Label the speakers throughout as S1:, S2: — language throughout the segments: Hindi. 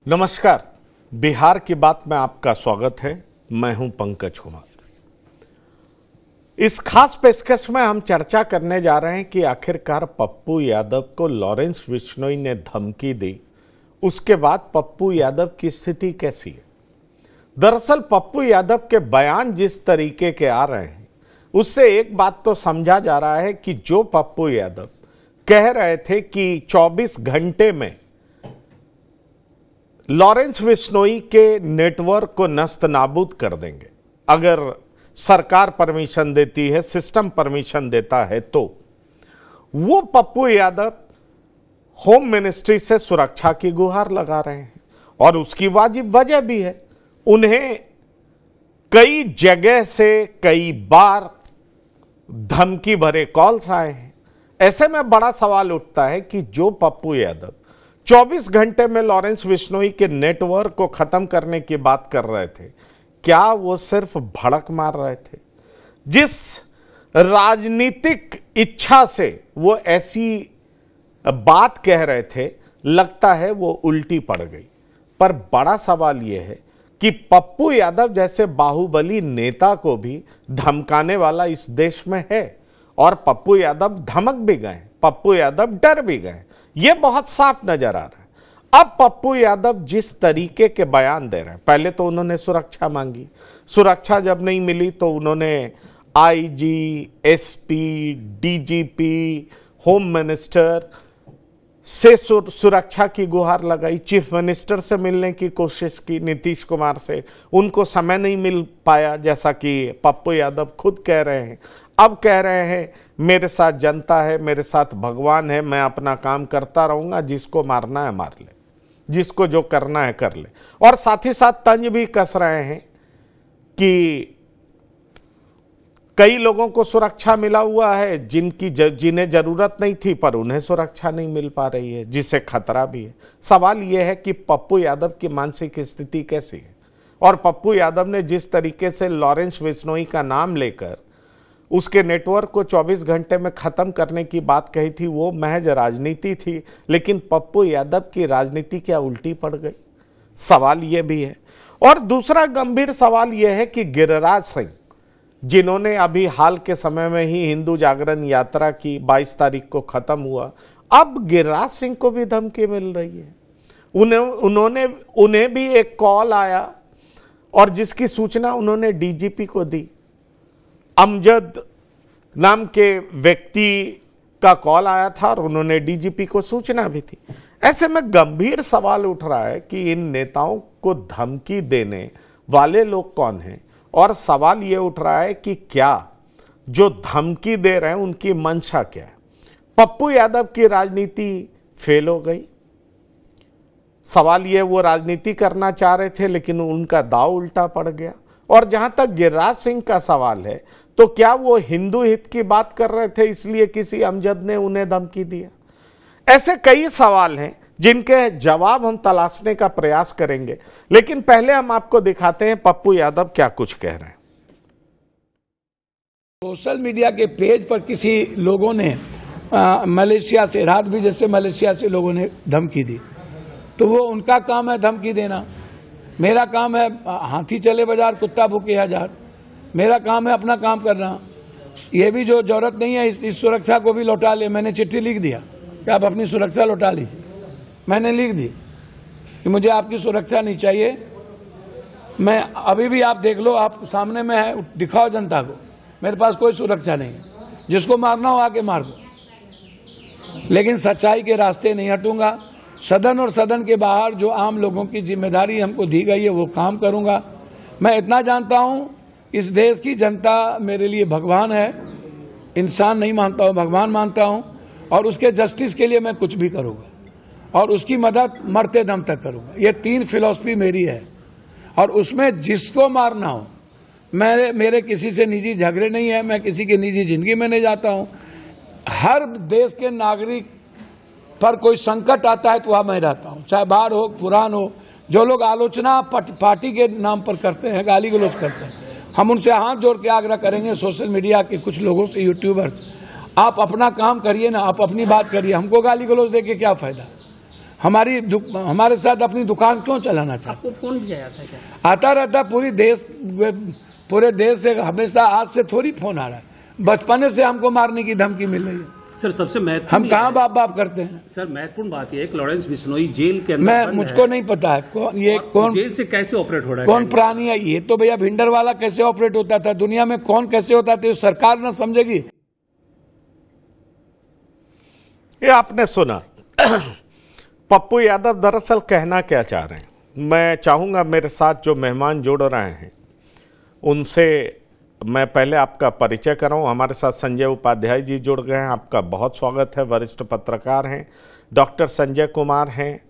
S1: नमस्कार, बिहार की बात में आपका स्वागत है। मैं हूं पंकज कुमार। इस खास पेशकश में हम चर्चा करने जा रहे हैं कि आखिरकार पप्पू यादव को लॉरेंस बिश्नोई ने धमकी दी, उसके बाद पप्पू यादव की स्थिति कैसी है। दरअसल पप्पू यादव के बयान जिस तरीके के आ रहे हैं उससे एक बात तो समझा जा रहा है कि जो पप्पू यादव कह रहे थे कि 24 घंटे में लॉरेंस बिश्नोई के नेटवर्क को नस्त नाबूद कर देंगे, अगर सरकार परमिशन देती है, सिस्टम परमिशन देता है, तो वो पप्पू यादव होम मिनिस्ट्री से सुरक्षा की गुहार लगा रहे हैं। और उसकी वाजिब वजह भी है, उन्हें कई जगह से कई बार धमकी भरे कॉल्स आए हैं। ऐसे में बड़ा सवाल उठता है कि जो पप्पू यादव 24 घंटे में लॉरेंस बिश्नोई के नेटवर्क को खत्म करने की बात कर रहे थे, क्या वो सिर्फ भड़क मार रहे थे? जिस राजनीतिक इच्छा से वो ऐसी बात कह रहे थे, लगता है वो उल्टी पड़ गई। पर बड़ा सवाल यह है कि पप्पू यादव जैसे बाहुबली नेता को भी धमकाने वाला इस देश में है, और पप्पू यादव धमक भी गए, पप्पू यादव डर भी गए। यह बहुत साफ नजर आ रहा है। अब पप्पू यादव जिस तरीके के बयान दे रहे हैं, पहले तो उन्होंने सुरक्षा मांगी, सुरक्षा जब नहीं मिली तो उन्होंने IG, SP, DGP, home minister से सुरक्षा की गुहार लगाई, चीफ मिनिस्टर से मिलने की कोशिश की, नीतीश कुमार से, उनको समय नहीं मिल पाया, जैसा कि पप्पू यादव खुद कह रहे हैं। अब कह रहे हैं मेरे साथ जनता है, मेरे साथ भगवान है, मैं अपना काम करता रहूंगा, जिसको मारना है मार ले, जिसको जो करना है कर ले। और साथ ही साथ तंज भी कस रहे हैं कि कई लोगों को सुरक्षा मिला हुआ है जिन्हें जरूरत नहीं थी, पर उन्हें सुरक्षा नहीं मिल पा रही है, जिससे खतरा भी है। सवाल यह है कि पप्पू यादव की मानसिक स्थिति कैसी है। और पप्पू यादव ने जिस तरीके से लॉरेंस बिश्नोई का नाम लेकर उसके नेटवर्क को 24 घंटे में खत्म करने की बात कही थी, वो महज राजनीति थी। लेकिन पप्पू यादव की राजनीति क्या उल्टी पड़ गई? सवाल यह भी है। और दूसरा गंभीर सवाल यह है कि गिरिराज सिंह, जिन्होंने अभी हाल के समय में ही हिंदू जागरण यात्रा की 22 तारीख को खत्म हुआ, अब गिरिराज सिंह को भी धमकी मिल रही है। उन्हें भी एक कॉल आया, और जिसकी सूचना उन्होंने डीजीपी को दी। अमजद नाम के व्यक्ति का कॉल आया था और उन्होंने डीजीपी को सूचना भी थी। ऐसे में गंभीर सवाल उठ रहा है कि इन नेताओं को धमकी देने वाले लोग कौन हैं, और सवाल ये उठ रहा है कि क्या जो धमकी दे रहे हैं उनकी मंशा क्या है। पप्पू यादव की राजनीति फेल हो गई। सवाल ये, वो राजनीति करना चाह रहे थे लेकिन उनका दांव उल्टा पड़ गया। और जहां तक गिरिराज सिंह का सवाल है, तो क्या वो हिंदू हित की बात कर रहे थे, इसलिए किसी अमजद ने उन्हें धमकी दिया? ऐसे कई सवाल हैं जिनके जवाब हम तलाशने का प्रयास करेंगे। लेकिन पहले हम आपको दिखाते हैं पप्पू यादव क्या कुछ कह रहे हैं।
S2: सोशल मीडिया के पेज पर किसी लोगों ने मलेशिया से, रात भी जैसे मलेशिया से लोगों ने धमकी दी, तो वो उनका काम है धमकी देना। मेरा काम है हाथी चले बाजार कुत्ता भूखे हजार। मेरा काम है अपना काम करना। ये भी जो जरूरत नहीं है इस सुरक्षा को भी लौटा ले। मैंने चिट्ठी लिख दिया कि आप अपनी सुरक्षा लौटा लीजिए। मैंने लिख दी कि मुझे आपकी सुरक्षा नहीं चाहिए। मैं अभी भी, आप देख लो, आप सामने में है, दिखाओ जनता को, मेरे पास कोई सुरक्षा नहीं है। जिसको मारना हो आके मार दो, लेकिन सच्चाई के रास्ते नहीं हटूंगा। सदन और सदन के बाहर जो आम लोगों की जिम्मेदारी हमको दी गई है वो काम करूंगा। मैं इतना जानता हूं, इस देश की जनता मेरे लिए भगवान है। इंसान नहीं मानता हूं, भगवान मानता हूं, और उसके जस्टिस के लिए मैं कुछ भी करूंगा, और उसकी मदद मरते दम तक करूंगा। ये 3 फिलॉसफी मेरी है, और उसमें जिसको मारना हो, मेरे किसी से निजी झगड़े नहीं है, मैं किसी की निजी जिंदगी में नहीं जाता हूं। हर देश के नागरिक पर कोई संकट आता है तो वहाँ मैं रहता हूँ, चाहे बाढ़ हो, पुरान हो। जो लोग आलोचना पार्टी के नाम पर करते हैं, गाली गलौज करते हैं, हम उनसे हाथ जोड़ के आग्रह करेंगे, सोशल मीडिया के कुछ लोगों से, यूट्यूबर्स, आप अपना काम करिए ना, आप अपनी बात करिए, हमको गाली गलौज दे के क्या फायदा। हमारे साथ अपनी दुकान क्यों चलाना चाहते?
S3: आपको फोन भी आया था क्या?
S2: आता रहता, पूरे देश से हमेशा, आज से थोड़ी फोन आ रहा है, बचपने से हमको मारने की धमकी मिल रही है।
S3: सर सबसे महत्वपूर्ण,
S2: हम कहाँ बाप बाप करते हैं?
S3: सर महत्वपूर्ण बात यह है कि लॉरेंस बिश्नोई जेल के अंदर
S2: मुझको नहीं पता है कौन
S3: जेल से कैसे ऑपरेट हो रहा है,
S2: कौन प्राणी है ये। तो भैया भिंडर वाला कैसे ऑपरेट होता था, दुनिया में कौन कैसे होता था, सरकार ना समझेगी।
S1: ये आपने सुना। पप्पू यादव दरअसल कहना क्या चाह रहे हैं, मैं चाहूंगा मेरे साथ जो मेहमान जुड़ रहे हैं उनसे मैं पहले आपका परिचय कराऊं। हमारे साथ संजय उपाध्याय जी जुड़ गए हैं, आपका बहुत स्वागत है। वरिष्ठ पत्रकार हैं। डॉक्टर संजय कुमार हैं,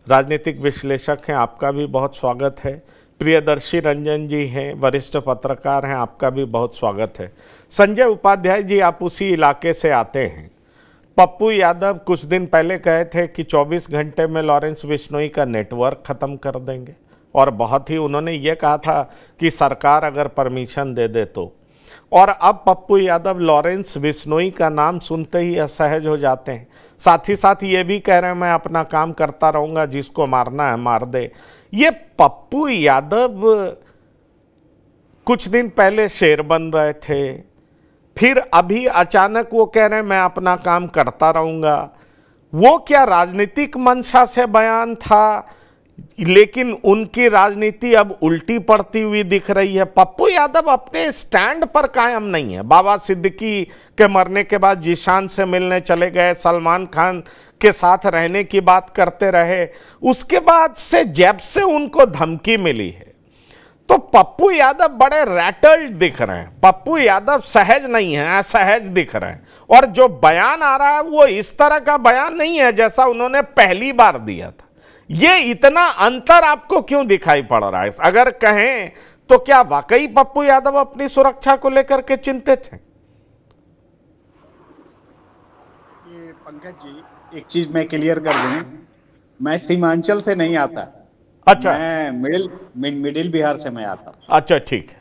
S1: राजनीतिक विश्लेषक हैं, आपका भी बहुत स्वागत है। प्रियदर्शी रंजन जी हैं, वरिष्ठ पत्रकार हैं, आपका भी बहुत स्वागत है। संजय उपाध्याय जी, आप उसी इलाके से आते हैं। पप्पू यादव कुछ दिन पहले कहे थे कि 24 घंटे में लॉरेंस बिश्नोई का नेटवर्क ख़त्म कर देंगे, और बहुत ही उन्होंने ये कहा था कि सरकार अगर परमिशन दे दे तो। और अब पप्पू यादव लॉरेंस बिश्नोई का नाम सुनते ही असहज हो जाते हैं। साथ ही साथ ये भी कह रहे हैं मैं अपना काम करता रहूँगा, जिसको मारना है मार दे। ये पप्पू यादव कुछ दिन पहले शेर बन रहे थे, फिर अभी अचानक वो कह रहे हैं मैं अपना काम करता रहूँगा। वो क्या राजनीतिक मंशा से बयान था, लेकिन उनकी राजनीति अब उल्टी पड़ती हुई दिख रही है। पप्पू यादव अपने स्टैंड पर कायम नहीं है। बाबा सिद्दीकी के मरने के बाद जीशान से मिलने चले गए, सलमान खान के साथ रहने की बात करते रहे, उसके बाद से जब से उनको धमकी मिली है तो पप्पू यादव बड़े रैटल्ड दिख रहे हैं। पप्पू यादव सहज नहीं है, असहज दिख रहे हैं। और जो बयान आ रहा है वो इस तरह का बयान नहीं है जैसा उन्होंने पहली बार दिया था। ये इतना अंतर आपको क्यों दिखाई पड़ रहा है? अगर कहें तो क्या वाकई पप्पू यादव अपनी सुरक्षा को लेकर के चिंतित हैं?
S4: ये पंकज जी, एक चीज मैं क्लियर कर दूं, मैं सीमांचल से नहीं आता।
S1: अच्छा,
S4: मैं मिडिल बिहार से मैं आता हूं।
S1: अच्छा ठीक है।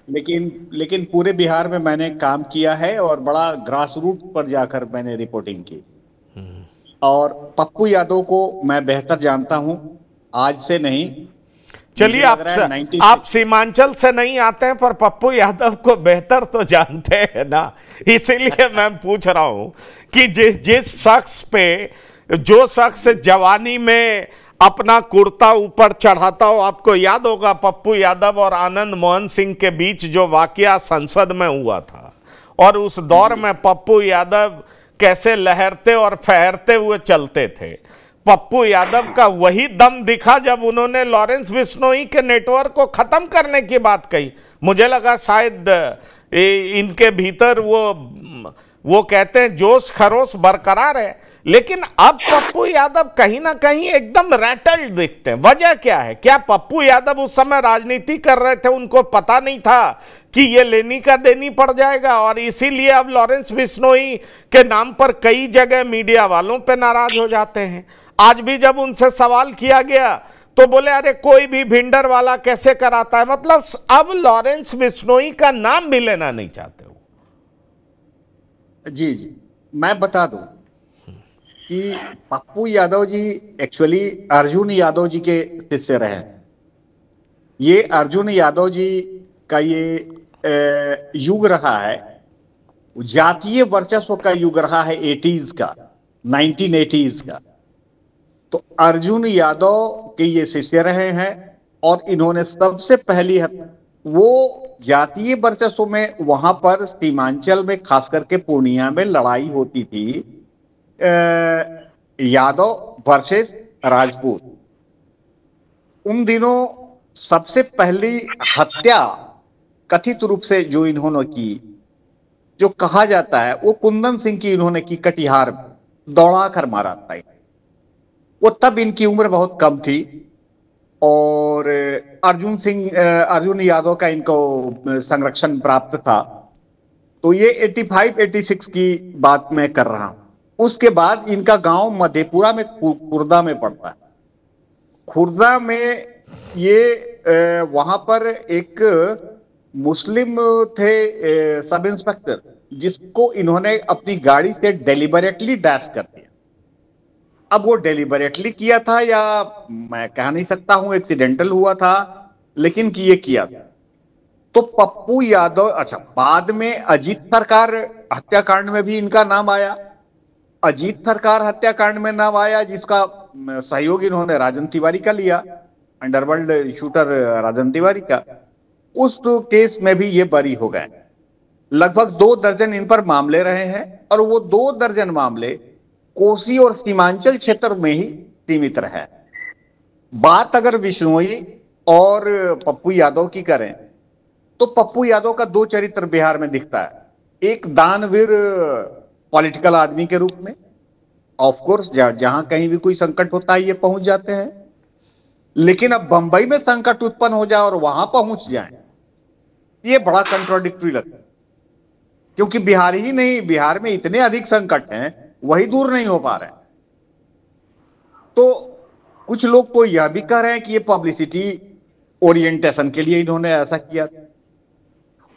S4: लेकिन पूरे बिहार में मैंने काम किया है और बड़ा ग्रास रूट पर जाकर मैंने रिपोर्टिंग की। और पप्पू यादव को मैं बेहतर जानता हूं, आज से नहीं।
S1: चलिए, आप सीमांचल से नहीं आते हैं पर पप्पू यादव को बेहतर तो जानते हैं ना, इसीलिए मैं पूछ रहा हूं कि जिस शख्स पे, जो शख्स जवानी में अपना कुर्ता ऊपर चढ़ाता हो, आपको याद होगा पप्पू यादव और आनंद मोहन सिंह के बीच जो वाकया संसद में हुआ था, और उस दौर में पप्पू यादव कैसे लहरते और फहरते हुए चलते थे। पप्पू यादव का वही दम दिखा जब उन्होंने लॉरेंस बिश्नोई के नेटवर्क को खत्म करने की बात कही। मुझे लगा शायद इनके भीतर वो कहते हैं जोश खरोश बरकरार है, लेकिन अब पप्पू यादव कहीं ना कहीं एकदम रैटल्ड दिखते हैं। वजह क्या है? क्या पप्पू यादव उस समय राजनीति कर रहे थे, उनको पता नहीं था कि ये लेनी का देनी पड़ जाएगा, और इसीलिए अब लॉरेंस बिश्नोई के नाम पर कई जगह मीडिया वालों पे नाराज हो जाते हैं? आज भी जब उनसे सवाल किया गया तो बोले अरे कोई भी भिंडर वाला कैसे कराता है। मतलब अब लॉरेंस बिश्नोई का नाम भी लेना नहीं चाहते हो।
S4: जी, मैं बता दूं कि पप्पू यादव जी एक्चुअली अर्जुन यादव जी के शिष्य रहे हैं। ये अर्जुन यादव जी का ये युग रहा है, जातीय वर्चस्व का युग रहा है 80s का, 1980s का। तो अर्जुन यादव के ये शिष्य रहे हैं और इन्होंने सबसे पहली वो जातीय वर्चस्व में, वहां पर सीमांचल में खास करके पूर्णिया में लड़ाई होती थी यादव वर्सेस राजपूत। उन दिनों सबसे पहली हत्या कथित रूप से जो इन्होंने की, जो कहा जाता है वो कुंदन सिंह की इन्होंने की, कटिहार दौड़ा कर मारा था। वो तब इनकी उम्र बहुत कम थी और अर्जुन यादव का इनको संरक्षण प्राप्त था। तो ये 85-86 की बात मैं कर रहा हूं। उसके बाद इनका गांव मधेपुरा में, खुर्दा में पड़ता है। खुर्दा में ये वहां पर एक मुस्लिम थे सब इंस्पेक्टर, जिसको इन्होंने अपनी गाड़ी से डेलिबरेटली डैश कर दिया। अब वो डेलिबरेटली किया था या मैं कह नहीं सकता हूं, एक्सीडेंटल हुआ था, लेकिन कि ये किया था। तो पप्पू यादव, अच्छा, बाद में अजीत सरकार हत्याकांड में भी इनका नाम आया। अजीत सरकार हत्याकांड में नाम आया, जिसका सहयोग इन्होंने राजन तिवारी का लिया, अंडरवर्ल्ड शूटर राजन तिवारी का। उस केस में भी ये बरी हो गए। लगभग 2 दर्जन इन पर मामले रहे हैं, और वो 2 दर्जन मामले कोसी और सीमांचल क्षेत्र में ही सीमित रहे। बात अगर बिश्नोई और पप्पू यादव की करें, तो पप्पू यादव का 2 चरित्र बिहार में दिखता है। एक दानवीर पॉलिटिकल आदमी के रूप में, ऑफ कोर्स जहां कहीं भी कोई संकट होता है ये पहुंच जाते हैं, लेकिन अब बंबई में संकट उत्पन्न हो जाए और वहां पहुंच जाए, ये बड़ा कंट्रोडिक्टरी लगता है। क्योंकि बिहार ही नहीं, बिहार में इतने अधिक संकट हैं, वही दूर नहीं हो पा रहे हैं। तो कुछ लोग तो यह भी कह रहे हैं कि ये पब्लिसिटी ओरिएंटेशन के लिए इन्होंने ऐसा किया।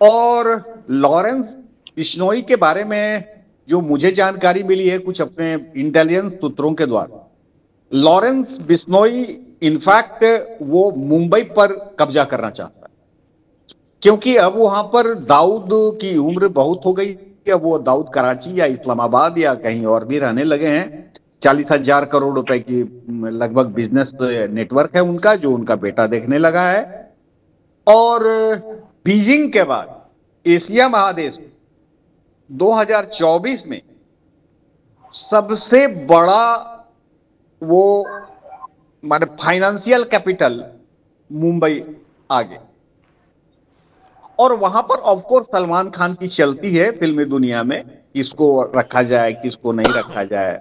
S4: और लॉरेंस बिश्नोई के बारे में जो मुझे जानकारी मिली है कुछ अपने इंटेलिजेंस सूत्रों के द्वारा, लॉरेंस बिश्नोई इनफैक्ट वो मुंबई पर कब्जा करना चाहता है, क्योंकि अब वहां पर दाऊद की उम्र बहुत हो गई। अब वो दाऊद कराची या इस्लामाबाद या कहीं और भी रहने लगे हैं। 40,000 करोड़ रुपए की लगभग बिजनेस नेटवर्क है उनका, जो उनका बेटा देखने लगा है। और बीजिंग के बाद एशिया महादेश 2024 में सबसे बड़ा वो माने फाइनेंशियल कैपिटल मुंबई आ गया। और वहां पर ऑफ कोर्स सलमान खान की चलती है फिल्मी दुनिया में, किसको रखा जाए किसको नहीं रखा जाए,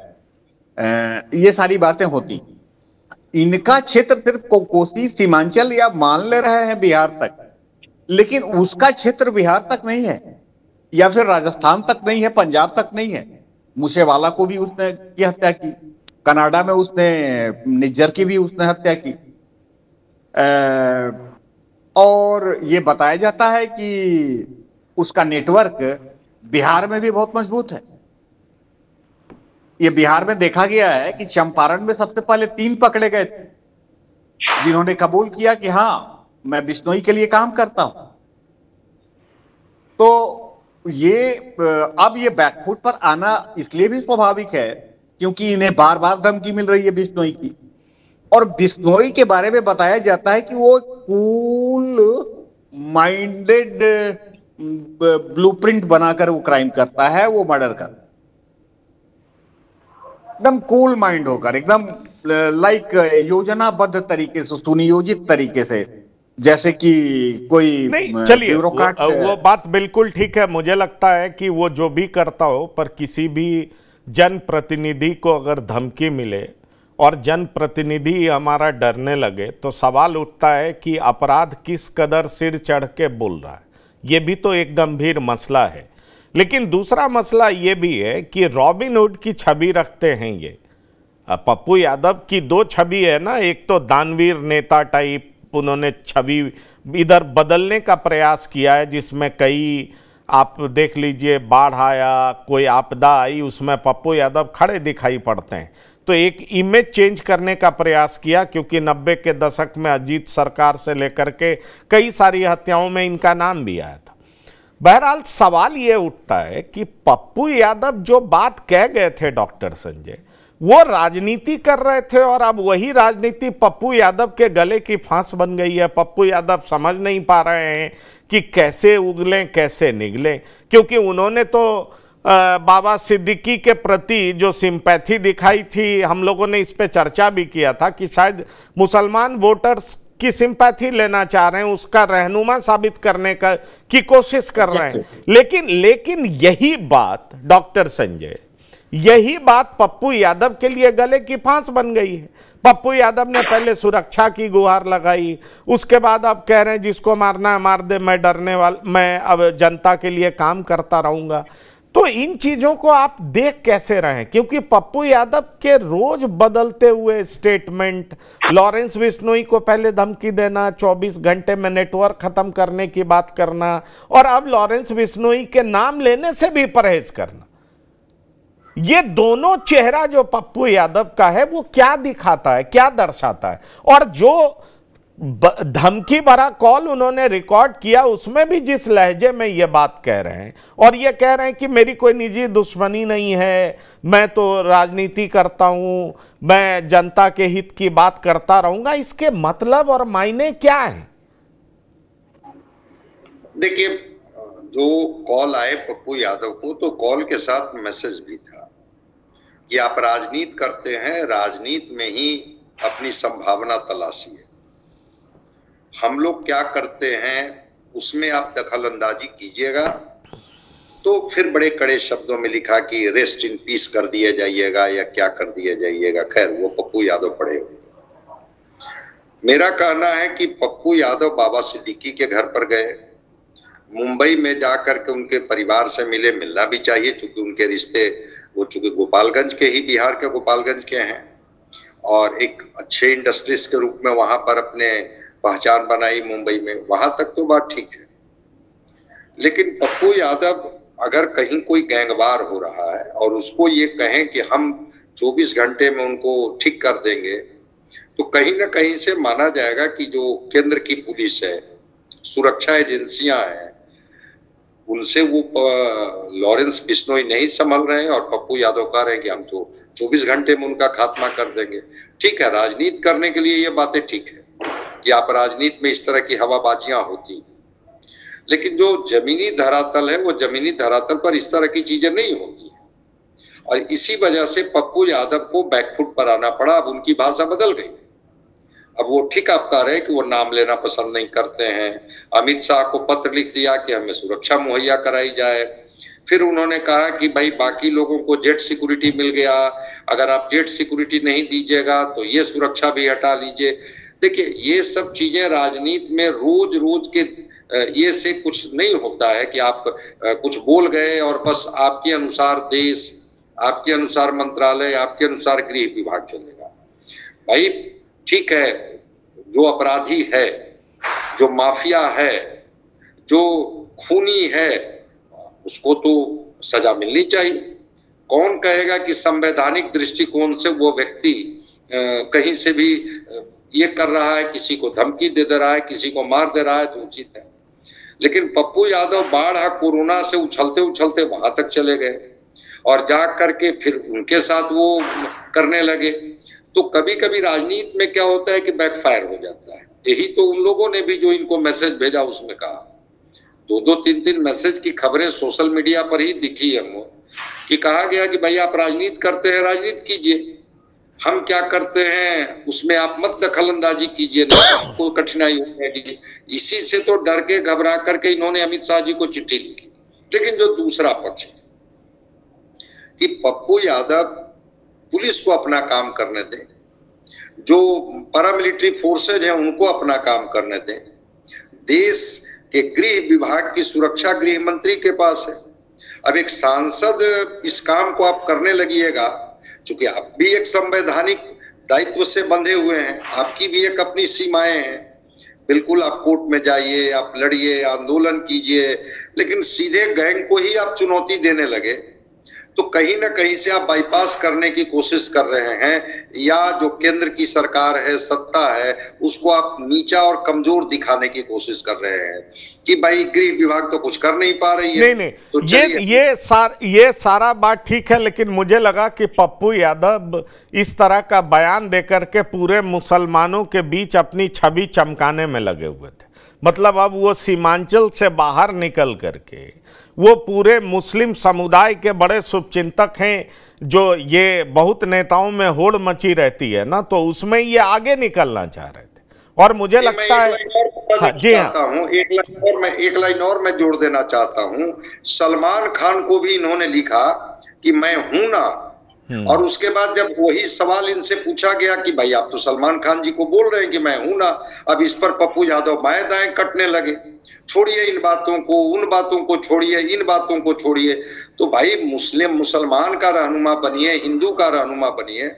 S4: ये सारी बातें होती। इनका क्षेत्र सिर्फ कोसी सीमांचल या मान ले रहे हैं बिहार तक, लेकिन उसका क्षेत्र बिहार तक नहीं है, या फिर राजस्थान तक नहीं है, पंजाब तक नहीं है। मूसेवाला को भी उसने की हत्या की, कनाडा में उसने निज्जर की भी उसने हत्या की। और ये बताया जाता है कि उसका नेटवर्क बिहार में भी बहुत मजबूत है। ये बिहार में देखा गया है कि चंपारण में सबसे पहले 3 पकड़े गए थे, जिन्होंने कबूल किया कि हां मैं बिश्नोई के लिए काम करता हूं। तो ये अब ये बैकफुट पर आना इसलिए भी स्वाभाविक है क्योंकि इन्हें बार बार धमकी मिल रही है बिश्नोई की। और बिश्नोई के बारे में बताया जाता है कि वो कूल माइंडेड ब्लूप्रिंट बनाकर वो क्राइम करता है, वो मर्डर करता है एकदम कूल माइंड होकर, एकदम लाइक योजनाबद्ध तरीके से, सुनियोजित तरीके से, जैसे कि कोई
S1: नहीं। चलिए, वो बात बिल्कुल ठीक है। मुझे लगता है कि वो जो भी करता हो, पर किसी भी जनप्रतिनिधि को अगर धमकी मिले और जनप्रतिनिधि हमारा डरने लगे, तो सवाल उठता है कि अपराध किस कदर सिर चढ़ के बोल रहा है। ये भी तो एक गंभीर मसला है। लेकिन दूसरा मसला ये भी है कि रॉबिन हुड की छवि रखते हैं ये। पप्पू यादव की 2 छवि है ना, एक तो दानवीर नेता टाइप उन्होंने छवि इधर बदलने का प्रयास किया है, जिसमें कई आप देख लीजिए बाढ़ आया, कोई आपदा आई, उसमें पप्पू यादव खड़े दिखाई पड़ते हैं। तो एक इमेज चेंज करने का प्रयास किया, क्योंकि 90 के दशक में अजीत सरकार से लेकर के कई सारी हत्याओं में इनका नाम भी आया था। बहरहाल सवाल ये उठता है कि पप्पू यादव जो बात कह गए थे डॉक्टर संजय, वो राजनीति कर रहे थे, और अब वही राजनीति पप्पू यादव के गले की फांस बन गई है। पप्पू यादव समझ नहीं पा रहे हैं कि कैसे उगलें कैसे निगलें, क्योंकि उन्होंने तो बाबा सिद्दीकी के प्रति जो सिंपैथी दिखाई थी, हम लोगों ने इस पे चर्चा भी किया था कि शायद मुसलमान वोटर्स की सिंपैथी लेना चाह रहे हैं, उसका रहनुमा साबित करने की कोशिश कर रहे हैं। लेकिन यही बात डॉक्टर संजय, यही बात पप्पू यादव के लिए गले की फांस बन गई है। पप्पू यादव ने पहले सुरक्षा की गुहार लगाई, उसके बाद अब कह रहे हैं जिसको मारना है मार दे, मैं अब जनता के लिए काम करता रहूंगा। तो इन चीजों को आप देख कैसे रहे हैं? क्योंकि पप्पू यादव के रोज बदलते हुए स्टेटमेंट, लॉरेंस बिश्नोई को पहले धमकी देना, 24 घंटे में नेटवर्क खत्म करने की बात करना, और अब लॉरेंस बिश्नोई के नाम लेने से भी परहेज करना। ये दोनों चेहरा जो पप्पू यादव का है वो क्या दिखाता है, क्या दर्शाता है? और जो धमकी भरा कॉल उन्होंने रिकॉर्ड किया उसमें भी जिस लहजे में ये बात कह रहे हैं और ये कह रहे हैं कि मेरी कोई निजी दुश्मनी नहीं है, मैं तो राजनीति करता हूं, मैं जनता के हित की बात करता रहूंगा, इसके मतलब और मायने क्या हैं?
S5: देखिए, जो कॉल आए पप्पू यादव को, तो कॉल के साथ मैसेज भी था कि आप राजनीति करते हैं, राजनीति में ही अपनी संभावना तलाशिए, हम लोग क्या करते हैं उसमें आप दखल अंदाजी कीजिएगा। तो फिर बड़े कड़े शब्दों में लिखा कि रेस्ट इन पीस कर दिया जाइएगा या क्या कर दिया जाइएगा। खैर, वो पप्पू यादव पढ़े हुए। मेरा कहना है कि पप्पू यादव बाबा सिद्दीकी के घर पर गए, मुंबई में जाकर के उनके परिवार से मिले, मिलना भी चाहिए क्योंकि उनके रिश्ते वो चूंकि गोपालगंज के ही, बिहार के गोपालगंज के हैं, और एक अच्छे इंडस्ट्रिस्ट के रूप में वहां पर अपने पहचान बनाई मुंबई में, वहां तक तो बात ठीक है। लेकिन पप्पू यादव अगर कहीं कोई गैंगवार हो रहा है और उसको ये कहें कि हम 24 घंटे में उनको ठीक कर देंगे, तो कहीं ना कहीं से माना जाएगा कि जो केंद्र की पुलिस है, सुरक्षा एजेंसियां हैं, उनसे वो लॉरेंस बिश्नोई नहीं संभल रहे हैं और पप्पू यादव कह रहे हैं कि हम तो 24 घंटे में उनका खात्मा कर देंगे। ठीक है, राजनीति करने के लिए ये बातें ठीक है कि आप राजनीति में इस तरह की हवाबाजियां होती, लेकिन जो जमीनी धरातल है वो जमीनी धरातल पर इस तरह की चीजें नहीं होती है। और इसी वजह से पप्पू यादव को बैकफुट पर आना पड़ा। अब उनकी भाषा बदल गई। अब वो ठीक आप कह रहे हैं कि वो नाम लेना पसंद नहीं करते हैं। अमित शाह को पत्र लिख दिया कि हमें सुरक्षा मुहैया कराई जाए। फिर उन्होंने कहा कि भाई बाकी लोगों को जेट सिक्योरिटी मिल गया, अगर आप जेट सिक्योरिटी नहीं दीजिएगा तो ये सुरक्षा भी हटा लीजिए। देखिए, ये सब चीजें राजनीति में रोज रोज के ये से कुछ नहीं होता है कि आप कुछ बोल गए और बस आपके अनुसार देश, आपके अनुसार मंत्रालय, आपके अनुसार गृह विभाग चलेगा। भाई ठीक है, जो अपराधी है, जो माफिया है, जो खूनी है, उसको तो सजा मिलनी चाहिए। कौन कहेगा कि संवैधानिक दृष्टिकोण से वो व्यक्ति कहीं से भी ये कर रहा है, किसी को धमकी दे रहा है, किसी को मार दे रहा है, तो उचित है। लेकिन पप्पू यादव बाढ़ कोरोना से उछलते उछलते वहां तक चले गए और जा करके फिर उनके साथ वो करने लगे। तो कभी कभी राजनीति में क्या होता है कि बैकफायर हो जाता है। यही तो उन लोगों ने भी जो इनको मैसेज भेजा उसमें कहा, 2-2, 3-3 मैसेज की खबरें सोशल मीडिया पर ही दिखी हमको कि कहा गया कि भाई आप राजनीति करते हैं, राजनीति कीजिए, हम क्या करते हैं उसमें आप मत दखल अंदाजी कीजिए, आपको कठिनाई हो जाएगी। इसी से तो डर के घबरा करके इन्होंने अमित शाह जी को चिट्ठी लिखी। लेकिन जो दूसरा पक्ष है कि पप्पू यादव पुलिस को अपना काम करने दें, जो पैरामिलिट्री फोर्सेज हैं उनको अपना काम करने दें। देश के गृह विभाग की सुरक्षा गृह मंत्री के पास है। अब एक सांसद इस काम को आप करने लगिएगा, चूंकि आप भी एक संवैधानिक दायित्व से बंधे हुए हैं, आपकी भी एक अपनी सीमाएं हैं। बिल्कुल आप कोर्ट में जाइए, आप लड़िए, आंदोलन कीजिए, लेकिन सीधे गैंग को ही आप चुनौती देने लगे तो कहीं ना कहीं से आप बाईपास करने की कोशिश कर रहे हैं, या जो केंद्र की सरकार है, सत्ता है, उसको आप नीचा और कमजोर दिखाने की कोशिश कर रहे हैं कि भाई गृह विभाग तो कुछ कर नहीं पा रही है।
S1: नहीं,
S5: तो
S1: ये सारा बात ठीक है, लेकिन मुझे लगा कि पप्पू यादव इस तरह का बयान देकर के पूरे मुसलमानों के बीच अपनी छवि चमकाने में लगे हुए थे। मतलब अब वो सीमांचल से बाहर निकल करके वो पूरे मुस्लिम समुदाय के बड़े शुभचिंतक हैं, जो ये बहुत नेताओं में होड़ मची रहती है ना, तो उसमें ये आगे निकलना चाह रहे थे। और मुझे लगता है
S5: एक लाइन और मैं जोड़ देना चाहता हूं। सलमान खान को भी इन्होंने लिखा कि मैं हूं ना, और उसके बाद जब वही सवाल इनसे पूछा गया कि भाई आप तो सलमान खान जी को बोल रहे हैं कि मैं हूं ना, अब इस पर पप्पू यादव बाएं दाएं कटने लगे। छोड़िए इन बातों को, उन बातों को छोड़िए, इन बातों को छोड़िए। तो भाई मुसलमान का रहनुमा बनिए, हिंदू का रहनुमा बनिए,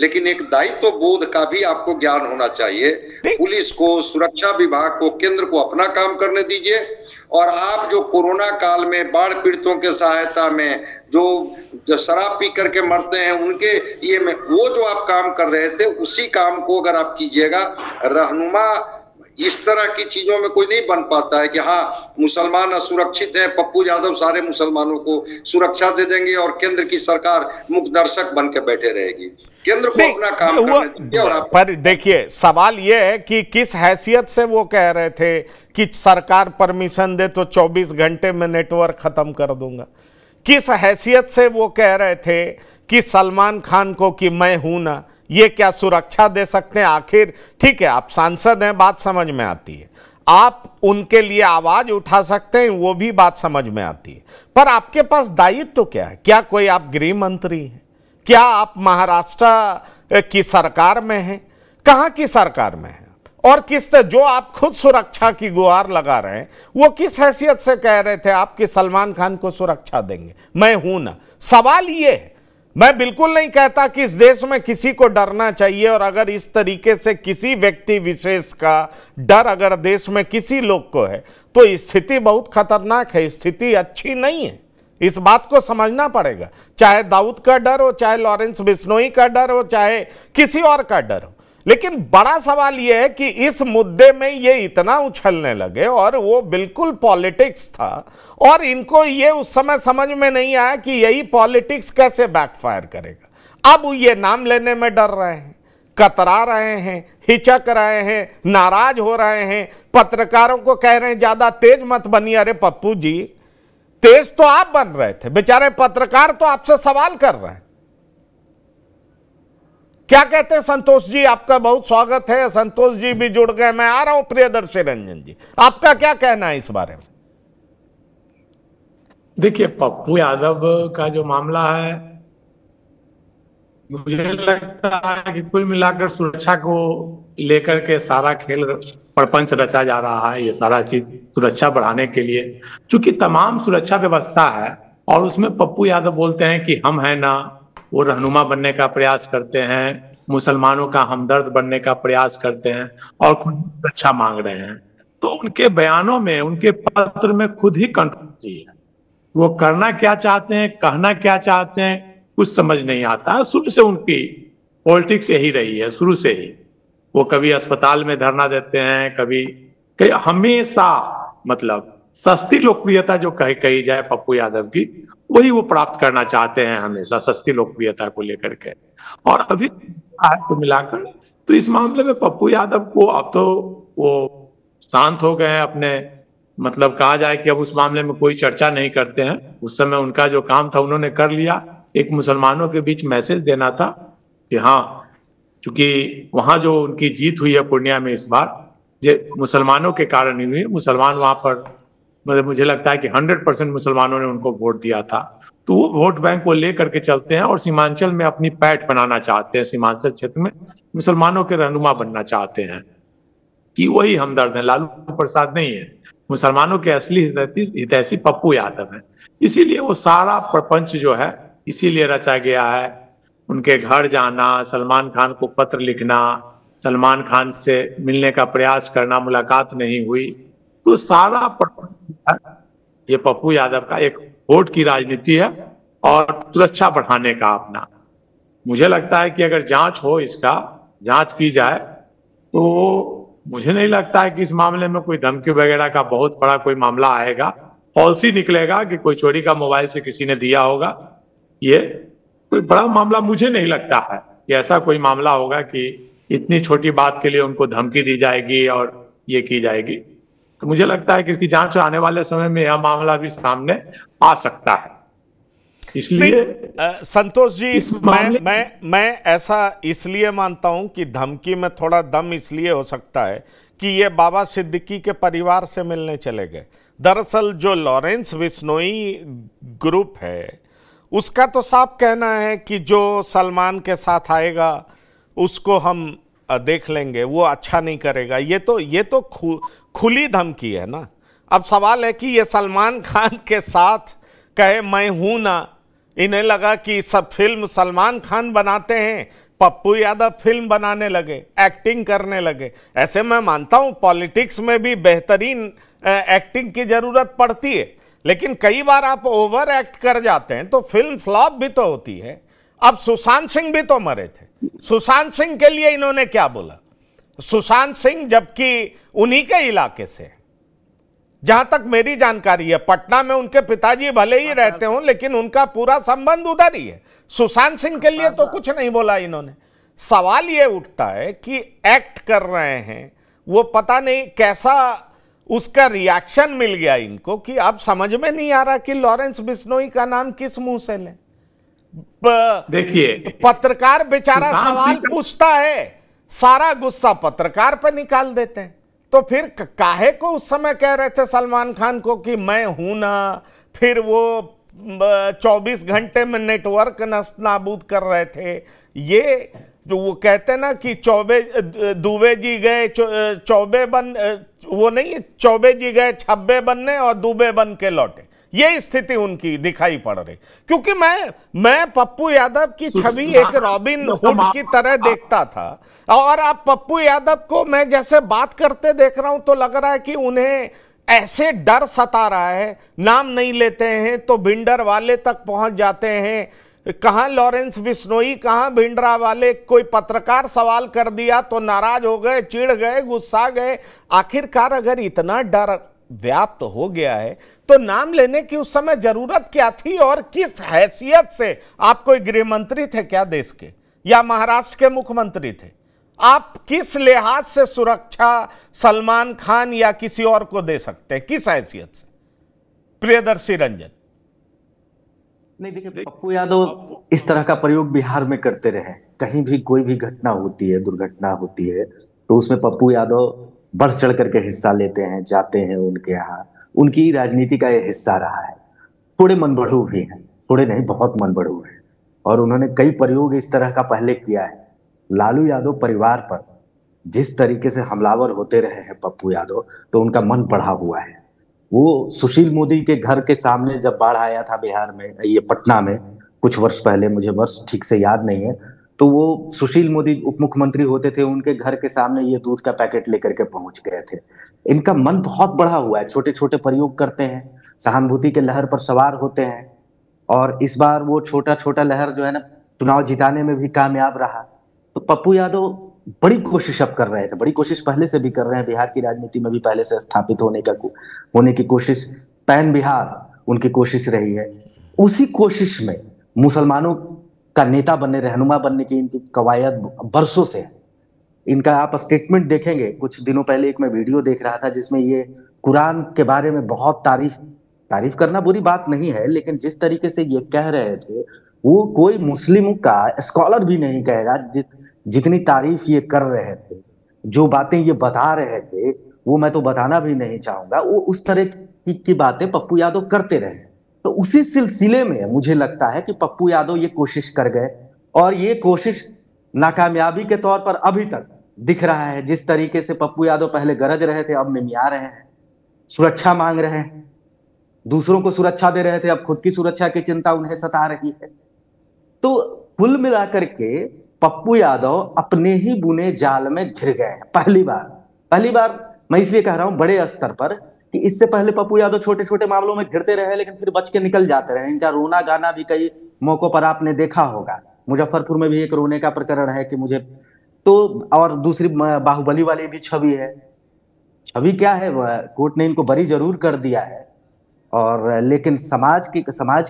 S5: लेकिन एक दायित्व बोध का भी आपको ज्ञान होना चाहिए। पुलिस को, सुरक्षा विभाग को, केंद्र को अपना काम करने दीजिए और आप जो कोरोना काल में बाढ़ पीड़ितों के सहायता में जो शराब पी करके मरते हैं उनके ये में वो जो आप काम कर रहे थे उसी काम को अगर आप कीजिएगा। रहनुमा इस तरह की चीजों में कोई नहीं बन पाता है कि हाँ मुसलमान असुरक्षित हैं, पप्पू यादव सारे मुसलमानों को सुरक्षा दे देंगे और केंद्र की सरकार मुख्य दर्शक बन के बैठे रहेगी। केंद्र को अपना काम करने दीजिए। और आप
S1: पर देखिए सवाल यह है कि किस हैसियत से वो कह रहे थे कि सरकार परमिशन दे तो 24 घंटे में नेटवर्क खत्म कर दूंगा। किस हैसियत से वो कह रहे थे कि सलमान खान को कि मैं हूं ना, ये क्या सुरक्षा दे सकते हैं? आखिर ठीक है आप सांसद हैं, बात समझ में आती है, आप उनके लिए आवाज उठा सकते हैं, वो भी बात समझ में आती है, पर आपके पास दायित्व तो क्या है? क्या कोई आप गृह मंत्री हैं? क्या आप महाराष्ट्र की सरकार में हैं? कहां की सरकार में हैं? और किस तरह जो आप खुद सुरक्षा की गुहार लगा रहे हैं वो किस हैसियत से कह रहे थे आप कि सलमान खान को सुरक्षा देंगे? मैं हूं ना। सवाल ये है, मैं बिल्कुल नहीं कहता कि इस देश में किसी को डरना चाहिए, और अगर इस तरीके से किसी व्यक्ति विशेष का डर अगर देश में किसी लोग को है तो स्थिति बहुत खतरनाक है, स्थिति अच्छी नहीं है। इस बात को समझना पड़ेगा, चाहे दाऊद का डर हो, चाहे लॉरेंस बिश्नोई का डर हो, चाहे किसी और का डर हो। लेकिन बड़ा सवाल यह है कि इस मुद्दे में ये इतना उछलने लगे, और वो बिल्कुल पॉलिटिक्स था, और इनको ये उस समय समझ में नहीं आया कि यही पॉलिटिक्स कैसे बैकफायर करेगा। अब ये नाम लेने में डर रहे हैं, कतरा रहे हैं, हिचक रहे हैं, नाराज हो रहे हैं, पत्रकारों को कह रहे हैं ज्यादा तेज मत बनिए। अरे पप्पू जी, तेज तो आप बन रहे थे, बेचारे पत्रकार तो आपसे सवाल कर रहे हैं। क्या कहते हैं संतोष जी? आपका बहुत स्वागत है। संतोष जी भी जुड़ गए, मैं आ रहा हूं। प्रियदर्शी रंजन जी, आपका क्या कहना है इस बारे में?
S6: देखिए, पप्पू यादव का जो मामला है, मुझे लगता है कि कुल मिलाकर सुरक्षा को लेकर के सारा खेल प्रपंच रचा जा रहा है। ये सारा चीज सुरक्षा बढ़ाने के लिए, चूंकि तमाम सुरक्षा व्यवस्था है और उसमें पप्पू यादव बोलते हैं कि हम है ना, वो रहनुमा बनने का प्रयास करते हैं, मुसलमानों का हमदर्द बनने का प्रयास करते हैं और खुद सुरक्षा मांग रहे हैं। तो उनके बयानों में, उनके पत्र में खुद ही कंट्रोवर्सी है। वो करना क्या चाहते हैं, कहना क्या चाहते हैं, कुछ समझ नहीं आता। शुरू से उनकी पॉलिटिक्स यही रही है, शुरू से ही। वो कभी अस्पताल में धरना देते हैं, कभी हमेशा मतलब सस्ती लोकप्रियता जो कही जाए पप्पू यादव की, वही वो प्राप्त करना चाहते हैं, हमेशा सस्ती लोकप्रियता को लेकर के। और अभी को मिलाकर तो इस मामले में पप्पू यादव को अब तो वो शांत हो गए हैं अपने, मतलब कहा जाए कि अब उस मामले में कोई चर्चा नहीं करते हैं। उस समय उनका जो काम था उन्होंने कर लिया। एक मुसलमानों के बीच मैसेज देना था कि हाँ, चूंकि वहां जो उनकी जीत हुई है पूर्णिया में इस बार, ये मुसलमानों के कारण ही हुई। मुसलमान वहां पर, मतलब मुझे लगता है कि 100% मुसलमानों ने उनको वोट दिया था। तो वो वोट बैंक को लेकर के चलते हैं और सीमांचल में अपनी पैठ बनाना चाहते हैं। सीमांचल क्षेत्र में मुसलमानों के रहनुमा बनना चाहते हैं कि वही हमदर्द है, लालू प्रसाद नहीं है। मुसलमानों के असली हितैषी पप्पू यादव है। इसीलिए वो सारा प्रपंच जो है इसीलिए रचा गया है। उनके घर जाना, सलमान खान को पत्र लिखना, सलमान खान से मिलने का प्रयास करना, मुलाकात नहीं हुई, तो सारा ये पप्पू यादव का एक वोट की राजनीति है और सुरक्षा बढ़ाने का अपना। मुझे लगता है कि अगर जांच हो, इसका जांच की जाए, तो मुझे नहीं लगता है कि इस मामले में कोई धमकी वगैरह का बहुत बड़ा कोई मामला आएगा। पॉलिसी निकलेगा कि कोई चोरी का मोबाइल से किसी ने दिया होगा। ये कोई बड़ा मामला मुझे नहीं लगता है कि ऐसा कोई मामला होगा कि इतनी छोटी बात के लिए उनको धमकी दी जाएगी और ये की जाएगी। तो मुझे लगता है कि इसकी जांच आने वाले समय में यह मामला भी सामने आ सकता है। इसलिए
S1: संतोष जी, मैं ऐसा इसलिए मानता हूं कि धमकी में थोड़ा दम इसलिए हो सकता है कि ये बाबा सिद्दीकी के परिवार से मिलने चले गए। दरअसल जो लॉरेंस बिश्नोई ग्रुप है उसका तो साफ कहना है कि जो सलमान के साथ आएगा उसको हम देख लेंगे, वो अच्छा नहीं करेगा। ये तो खुली धमकी है ना। अब सवाल है कि ये सलमान खान के साथ कहे मैं हूं ना, इन्हें लगा कि सब फिल्म सलमान खान बनाते हैं, पप्पू यादव फिल्म बनाने लगे, एक्टिंग करने लगे। ऐसे मैं मानता हूं पॉलिटिक्स में भी बेहतरीन एक्टिंग की जरूरत पड़ती है, लेकिन कई बार आप ओवर एक्ट कर जाते हैं तो फिल्म फ्लॉप भी तो होती है। अब सुशांत सिंह भी तो मरे थे, सुशांत सिंह के लिए इन्होंने क्या बोला? सुशांत सिंह जबकि उन्हीं के इलाके से, जहां तक मेरी जानकारी है, पटना में उनके पिताजी भले ही रहते हों लेकिन उनका पूरा संबंध उधर ही है। सुशांत सिंह के लिए तो कुछ नहीं बोला इन्होंने। सवाल यह उठता है कि एक्ट कर रहे हैं, वो पता नहीं कैसा उसका रिएक्शन मिल गया इनको कि अब समझ में नहीं आ रहा कि लॉरेंस बिश्नोई का नाम किस मुंह से लें।
S6: देखिए,
S1: पत्रकार बेचारा सवाल पूछता है, सारा गुस्सा पत्रकार पर निकाल देते हैं। तो फिर काहे को उस समय कह रहे थे सलमान खान को कि मैं हूं ना, फिर वो 24 घंटे में नेटवर्क नाबूद कर रहे थे। ये जो वो कहते ना कि दुबे जी गए चौबे बन, वो नहीं, चौबे जी गए छब्बे बनने और दुबे बन के लौटे, ये स्थिति उनकी दिखाई पड़ रही। क्योंकि मैं पप्पू यादव की छवि एक रॉबिन हुड की तरह देखता था, और अब पप्पू यादव को मैं जैसे बात करते देख रहा हूं तो लग रहा है कि उन्हें ऐसे डर सता रहा है, नाम नहीं लेते हैं तो भिंडर वाले तक पहुंच जाते हैं। कहां लॉरेंस बिश्नोई, कहां भिंडरा वाले, कोई पत्रकार सवाल कर दिया तो नाराज हो गए, चिढ़ गए, गुस्सा गए। आखिरकार अगर इतना डर व्याप्त हो गया है तो नाम लेने की उस समय जरूरत क्या थी? और किस हैसियत से आप कोई गृह मंत्री थे क्या देश के, या महाराष्ट्र के मुख्यमंत्री थे? आप किस लिहाज से सुरक्षा सलमान खान या किसी और को दे सकते हैं, किस हैसियत से? प्रियदर्शी रंजन।
S7: नहीं, देखिए, पप्पू यादव इस तरह का प्रयोग बिहार में करते रहे। कहीं भी कोई भी घटना होती है, दुर्घटना होती है, तो उसमें पप्पू यादव बढ़ चढ़ करके हिस्सा लेते हैं, जाते हैं उनके यहाँ। उनकी राजनीति का यह हिस्सा रहा है। थोड़े मनबढ़ू भी हैं, थोड़े नहीं, बहुत मनबढ़ू हैं, और उन्होंने कई प्रयोग इस तरह का पहले किया है। लालू यादव परिवार पर जिस तरीके से हमलावर होते रहे हैं पप्पू यादव, तो उनका मन बढ़ा हुआ है। वो सुशील मोदी के घर के सामने जब बाढ़ आया था बिहार में, ये पटना में कुछ वर्ष पहले, मुझे वर्ष ठीक से याद नहीं है, तो वो सुशील मोदी उप मुख्यमंत्री होते थे, उनके घर के सामने ये दूध का पैकेट लेकर के पहुंच गए थे। इनका मन बहुत बढ़ा हुआ है, छोटे छोटे प्रयोग करते हैं, सहानुभूति के लहर पर सवार होते हैं, और इस बार वो छोटा छोटा लहर जो है ना, चुनाव जिताने में भी कामयाब रहा। तो पप्पू यादव बड़ी कोशिश अब कर रहे थे, बड़ी कोशिश पहले से भी कर रहे हैं, बिहार की राजनीति में भी पहले से स्थापित होने की कोशिश, पैन बिहार उनकी कोशिश रही है। उसी कोशिश में मुसलमानों का नेता बनने, रहनुमा बनने की इनकी कवायद बरसों से है। इनका आप स्टेटमेंट देखेंगे, कुछ दिनों पहले एक मैं वीडियो देख रहा था जिसमें ये कुरान के बारे में बहुत तारीफ करना बुरी बात नहीं है, लेकिन जिस तरीके से ये कह रहे थे वो कोई मुस्लिम का स्कॉलर भी नहीं कहेगा जितनी तारीफ ये कर रहे थे। जो बातें ये बता रहे थे वो मैं तो बताना भी नहीं चाहूंगा, वो उस तरह की बातें पप्पू यादव करते रहे। तो उसी सिलसिले में मुझे लगता है कि पप्पू यादव ये कोशिश कर गए, और ये कोशिश नाकामयाबी के तौर पर अभी तक दिख रहा है। जिस तरीके से पप्पू यादव पहले गरज रहे थे, अब मिमिया रहे हैं, सुरक्षा मांग रहे हैं, दूसरों को सुरक्षा दे रहे थे, अब खुद की सुरक्षा की चिंता उन्हें सता रही है। तो कुल मिलाकर के पप्पू यादव अपने ही बुने जाल में घिर गए हैं। पहली बार मैं इसलिए कह रहा हूं बड़े स्तर पर कि इससे पहले पप्पू यादव छोटे छोटे मामलों में घिरते रहे, लेकिन फिर बच के निकल जाते रहे। इनका रोना गाना भी कई मौकों पर आपने देखा होगा। मुजफ्फरपुर में भी एक रोने का प्रकरण है कि मुझे तो, और दूसरी बाहुबली वाली भी छवि है। छवि क्या है, कोर्ट ने इनको बरी जरूर कर दिया है, और लेकिन समाज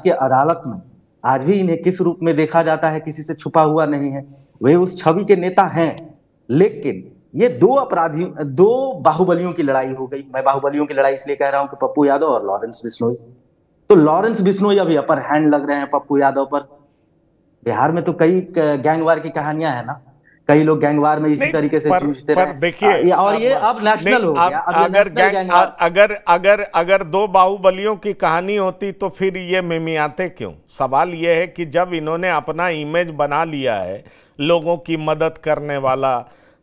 S7: की अदालत में आज भी इन्हें किस रूप में देखा जाता है किसी से छुपा हुआ नहीं है। वे उस छवि के नेता हैं, लेकिन ये दो बाहुबलियों की लड़ाई हो गई। मैं बाहुबलियों की लड़ाई इसलिए कह रहा हूं कि पप्पू यादव और लॉरेंस बिश्नोई। तो लॉरेंस बिश्नोई अभी अपर हैंड लग रहे हैं पप्पू यादव पर। बिहार में तो कई गैंगवार की कहानियां है ना, कई लोग गैंगवार में इसी तरीके से जूझते रहे। देखिए, और ये अब नेशनल हो गया।
S1: अगर दो बाहुबलियों की कहानी होती तो फिर ये मिमियाते क्यों? सवाल ये है कि जब इन्होंने अपना इमेज बना लिया है लोगों की मदद करने वाला,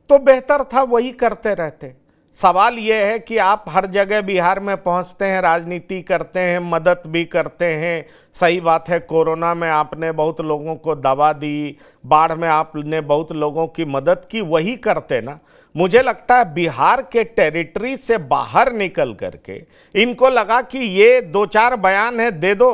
S1: तो बेहतर था वही करते रहते। सवाल यह है कि आप हर जगह बिहार में पहुंचते हैं, राजनीति करते हैं, मदद भी करते हैं। सही बात है, कोरोना में आपने बहुत लोगों को दवा दी, बाढ़ में आपने बहुत लोगों की मदद की, वही करते ना। मुझे लगता है बिहार के टेरिटरी से बाहर निकल करके इनको लगा कि ये 2-4 बयान है दे दो,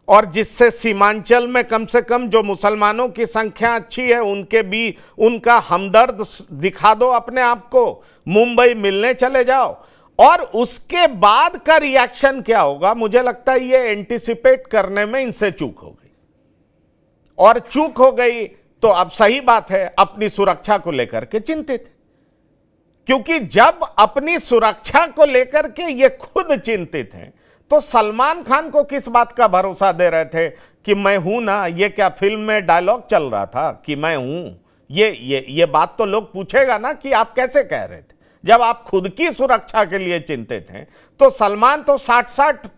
S1: और जिससे सीमांचल में कम से कम जो मुसलमानों की संख्या अच्छी है उनके भी उनका हमदर्द दिखा दो अपने आप को, मुंबई मिलने चले जाओ। और उसके बाद का रिएक्शन क्या होगा, मुझे लगता है ये एंटिसिपेट करने में इनसे चूक हो गई, और चूक हो गई तो अब सही बात है अपनी सुरक्षा को लेकर के चिंतित है। क्योंकि जब अपनी सुरक्षा को लेकर के ये खुद चिंतित हैं तो सलमान खान को किस बात का भरोसा दे रहे थे कि मैं हूं ना। ये क्या फिल्म में डायलॉग चल रहा था कि मैं हूं? ये बात तो लोग पूछेगा ना कि आप कैसे कह रहे थे। जब आप खुद की सुरक्षा के लिए चिंतित हैं तो सलमान तो 60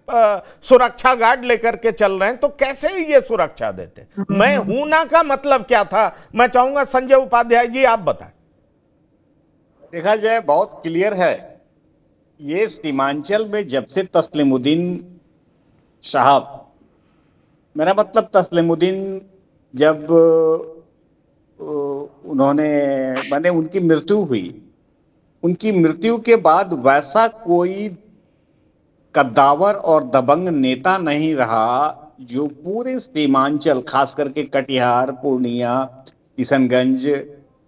S1: सुरक्षा गार्ड लेकर के चल रहे हैं, तो कैसे ये सुरक्षा देते? मैं हूं ना का मतलब क्या था? मैं चाहूंगा संजय उपाध्याय जी आप बताएं।
S4: देखा जाए बहुत क्लियर है, ये सीमांचल में जब से तस्लीमुद्दीन साहब, मेरा मतलब तस्लीमुद्दीन जब उन्होंने माने उनकी मृत्यु हुई, उनकी मृत्यु के बाद वैसा कोई कद्दावर और दबंग नेता नहीं रहा जो पूरे सीमांचल खास करके कटिहार, पूर्णिया, किशनगंज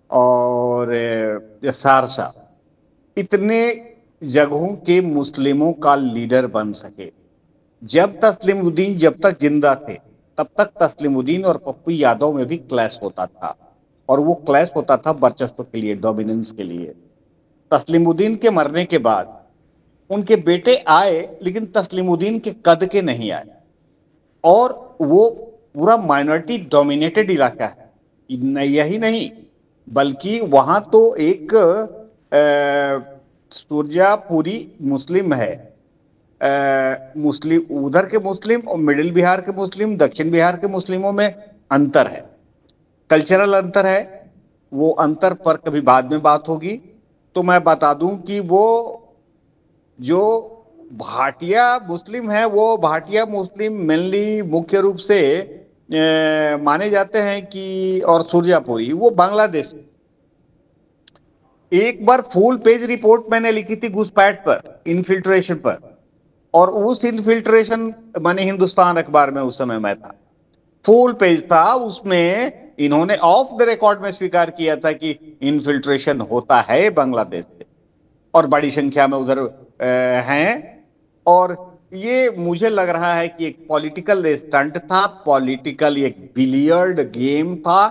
S4: और सहरसा, इतने जगहों के मुस्लिमों का लीडर बन सके। जब तस्लीमुद्दीन जब तक जिंदा थे तब तक तस्लीमुद्दीन और पप्पू यादव में भी क्लैश होता था, और वो क्लैश होता था वर्चस्व के लिए, डोमिनेंस के लिए। तस्लीमुद्दीन के मरने के बाद उनके बेटे आए, लेकिन तस्लीमुद्दीन के कद के नहीं आए, और वो पूरा माइनॉरिटी डोमिनेटेड इलाका है। यही नहीं बल्कि वहां तो एक सुरजापुरी मुस्लिम है, मुस्लिम उधर के मुस्लिम और मिडिल बिहार के मुस्लिम, दक्षिण बिहार के मुस्लिमों में अंतर है, कल्चरल अंतर है। वो अंतर पर कभी बाद में बात होगी। तो मैं बता दूं कि वो जो भाटिया मुस्लिम है, वो भाटिया मुस्लिम मेनली मुख्य रूप से माने जाते हैं कि, और सुरजापुरी वो बांग्लादेश। एक बार फुल पेज रिपोर्ट मैंने लिखी थी घुसपैठ पर, इन्फिल्ट्रेशन पर, और उस इन्फिल्ट्रेशन माने हिंदुस्तान अखबार में उस समय मैं था, फुल पेज था। उसमें इन्होंने ऑफ द रिकॉर्ड में स्वीकार किया था कि इन्फिल्ट्रेशन होता है बांग्लादेश से, और बड़ी संख्या में उधर हैं। और ये मुझे लग रहा है कि एक पॉलिटिकल स्टंट था, पॉलिटिकल एक बिलियर्ड गेम था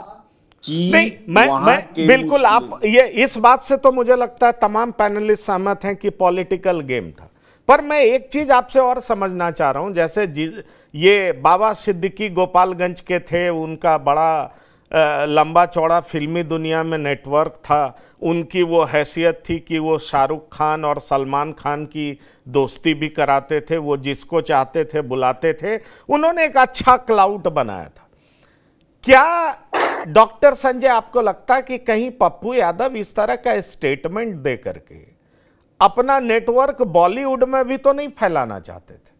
S4: कि
S1: नहीं, मैं बिल्कुल, आप ये इस बात से तो मुझे लगता है तमाम पैनलिस्ट सहमत हैं कि पॉलिटिकल गेम था। पर मैं एक चीज आपसे और समझना चाह रहा हूं, जैसे ये बाबा सिद्दीकी गोपालगंज के थे, उनका बड़ा लंबा चौड़ा फिल्मी दुनिया में नेटवर्क था, उनकी वो हैसियत थी कि वो शाहरुख खान और सलमान खान की दोस्ती भी कराते थे, वो जिसको चाहते थे बुलाते थे, उन्होंने एक अच्छा क्लाउड बनाया था। क्या डॉक्टर संजय आपको लगता है कि कहीं पप्पू यादव इस तरह का स्टेटमेंट दे करके अपना नेटवर्क बॉलीवुड में भी तो नहीं फैलाना चाहते थे?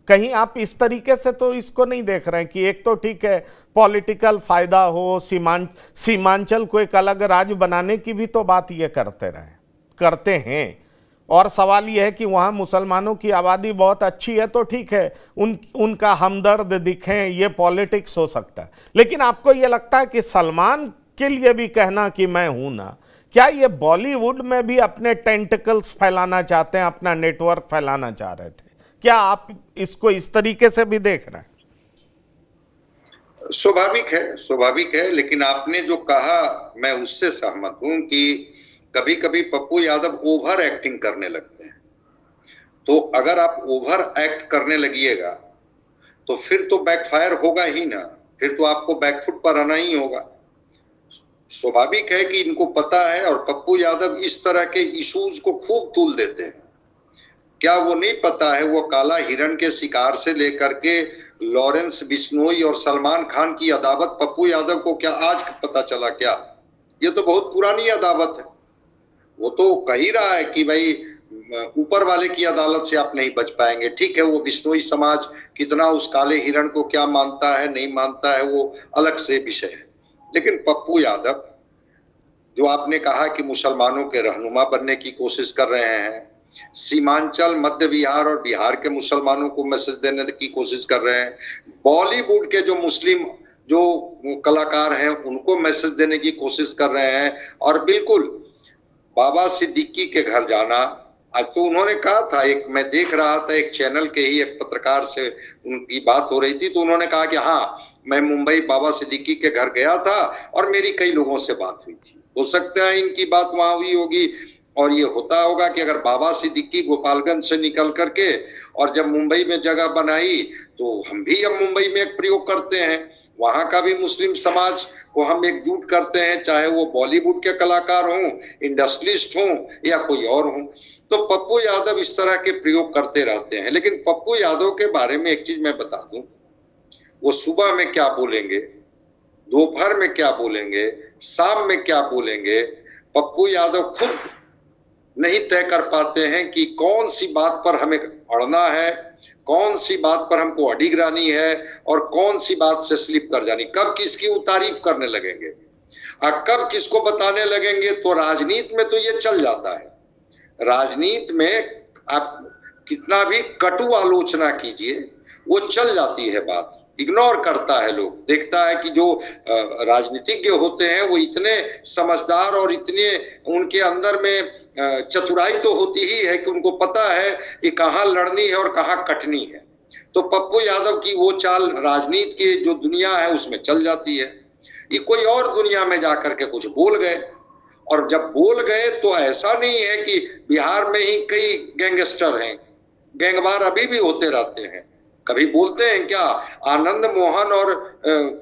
S1: कहीं आप इस तरीके से तो इसको नहीं देख रहे हैं कि एक तो ठीक है पॉलिटिकल फायदा हो, सीमांचल को एक अलग राज्य बनाने की भी तो बात ये करते हैं, और सवाल यह है कि वहाँ मुसलमानों की आबादी बहुत अच्छी है तो ठीक है उनका हमदर्द दिखें, ये पॉलिटिक्स हो सकता है। लेकिन आपको ये लगता है कि सलमान के लिए भी कहना कि मैं हूं ना, क्या ये बॉलीवुड में भी अपने टेंटिकल्स फैलाना चाहते हैं, अपना नेटवर्क फैलाना चाह रहे थे? क्या आप इसको इस तरीके से भी देख रहे हैं?
S5: स्वाभाविक है, लेकिन आपने जो कहा मैं उससे सहमत हूं कि कभी कभी पप्पू यादव ओवर एक्टिंग करने लगते हैं। तो अगर आप ओवर एक्ट करने लगिएगा तो फिर तो बैकफायर होगा ही ना, फिर तो आपको बैकफुट पर आना ही होगा। स्वाभाविक है कि इनको पता है, और पप्पू यादव इस तरह के इश्यूज को खूब तूल देते हैं। क्या वो नहीं पता है वो काला हिरण के शिकार से लेकर के लॉरेंस बिश्नोई और सलमान खान की अदावत पप्पू यादव को क्या आज पता चला? क्या ये तो बहुत पुरानी अदावत है। वो तो कह ही रहा है कि भाई ऊपर वाले की अदालत से आप नहीं बच पाएंगे। ठीक है, वो बिश्नोई समाज कितना उस काले हिरण को क्या मानता है नहीं मानता है वो अलग से विषय है, लेकिन पप्पू यादव जो आपने कहा कि मुसलमानों के रहनुमा बनने की कोशिश कर रहे हैं, सीमांचल, मध्य बिहार और बिहार के मुसलमानों को मैसेज देने की कोशिश कर रहे हैं, बॉलीवुड के जो मुस्लिम जो कलाकार हैं उनको मैसेज देने की कोशिश कर रहे हैं, और बिल्कुल बाबा सिद्दीकी के घर जाना। आज तो उन्होंने कहा था, एक मैं देख रहा था एक चैनल के ही एक पत्रकार से उनकी बात हो रही थी, तो उन्होंने कहा कि हाँ मैं मुंबई बाबा सिद्दीकी के घर गया था और मेरी कई लोगों से बात हुई थी। हो सकता है इनकी बात वहां हुई होगी, और ये होता होगा कि अगर बाबा सिद्दीकी गोपालगंज से निकल करके और जब मुंबई में जगह बनाई तो हम भी अब मुंबई में एक प्रयोग करते हैं, वहां का भी मुस्लिम समाज को हम एकजुट करते हैं, चाहे वो बॉलीवुड के कलाकार हों, इंडस्ट्रियलिस्ट हों या कोई और हों। तो पप्पू यादव इस तरह के प्रयोग करते रहते हैं। लेकिन पप्पू यादव के बारे में एक चीज मैं बता दूं, वो सुबह में क्या बोलेंगे, दोपहर में क्या बोलेंगे, शाम में क्या बोलेंगे, पप्पू यादव खुद नहीं तय कर पाते हैं कि कौन सी बात पर हमें अड़ना है, कौन सी बात पर हमको अडिगरानी है और कौन सी बात से स्लिप कर जानी, कब किसकी तारीफ करने लगेंगे और कब किसको बताने लगेंगे। तो राजनीति में तो ये चल जाता है, राजनीति में आप कितना भी कटु आलोचना कीजिए वो चल जाती है बात, इग्नोर करता है लोग। देखता है कि जो राजनीतिज्ञ होते हैं वो इतने समझदार और इतने उनके अंदर में चतुराई तो होती ही है कि उनको पता है कि कहाँ लड़नी है और कहाँ कटनी है। तो पप्पू यादव की वो चाल राजनीति की जो दुनिया है उसमें चल जाती है। ये कोई और दुनिया में जाकर के कुछ बोल गए, और जब बोल गए तो ऐसा नहीं है कि बिहार में ही कई गैंगस्टर हैं, गैंगवार अभी भी होते रहते हैं। कभी बोलते हैं क्या, आनंद मोहन और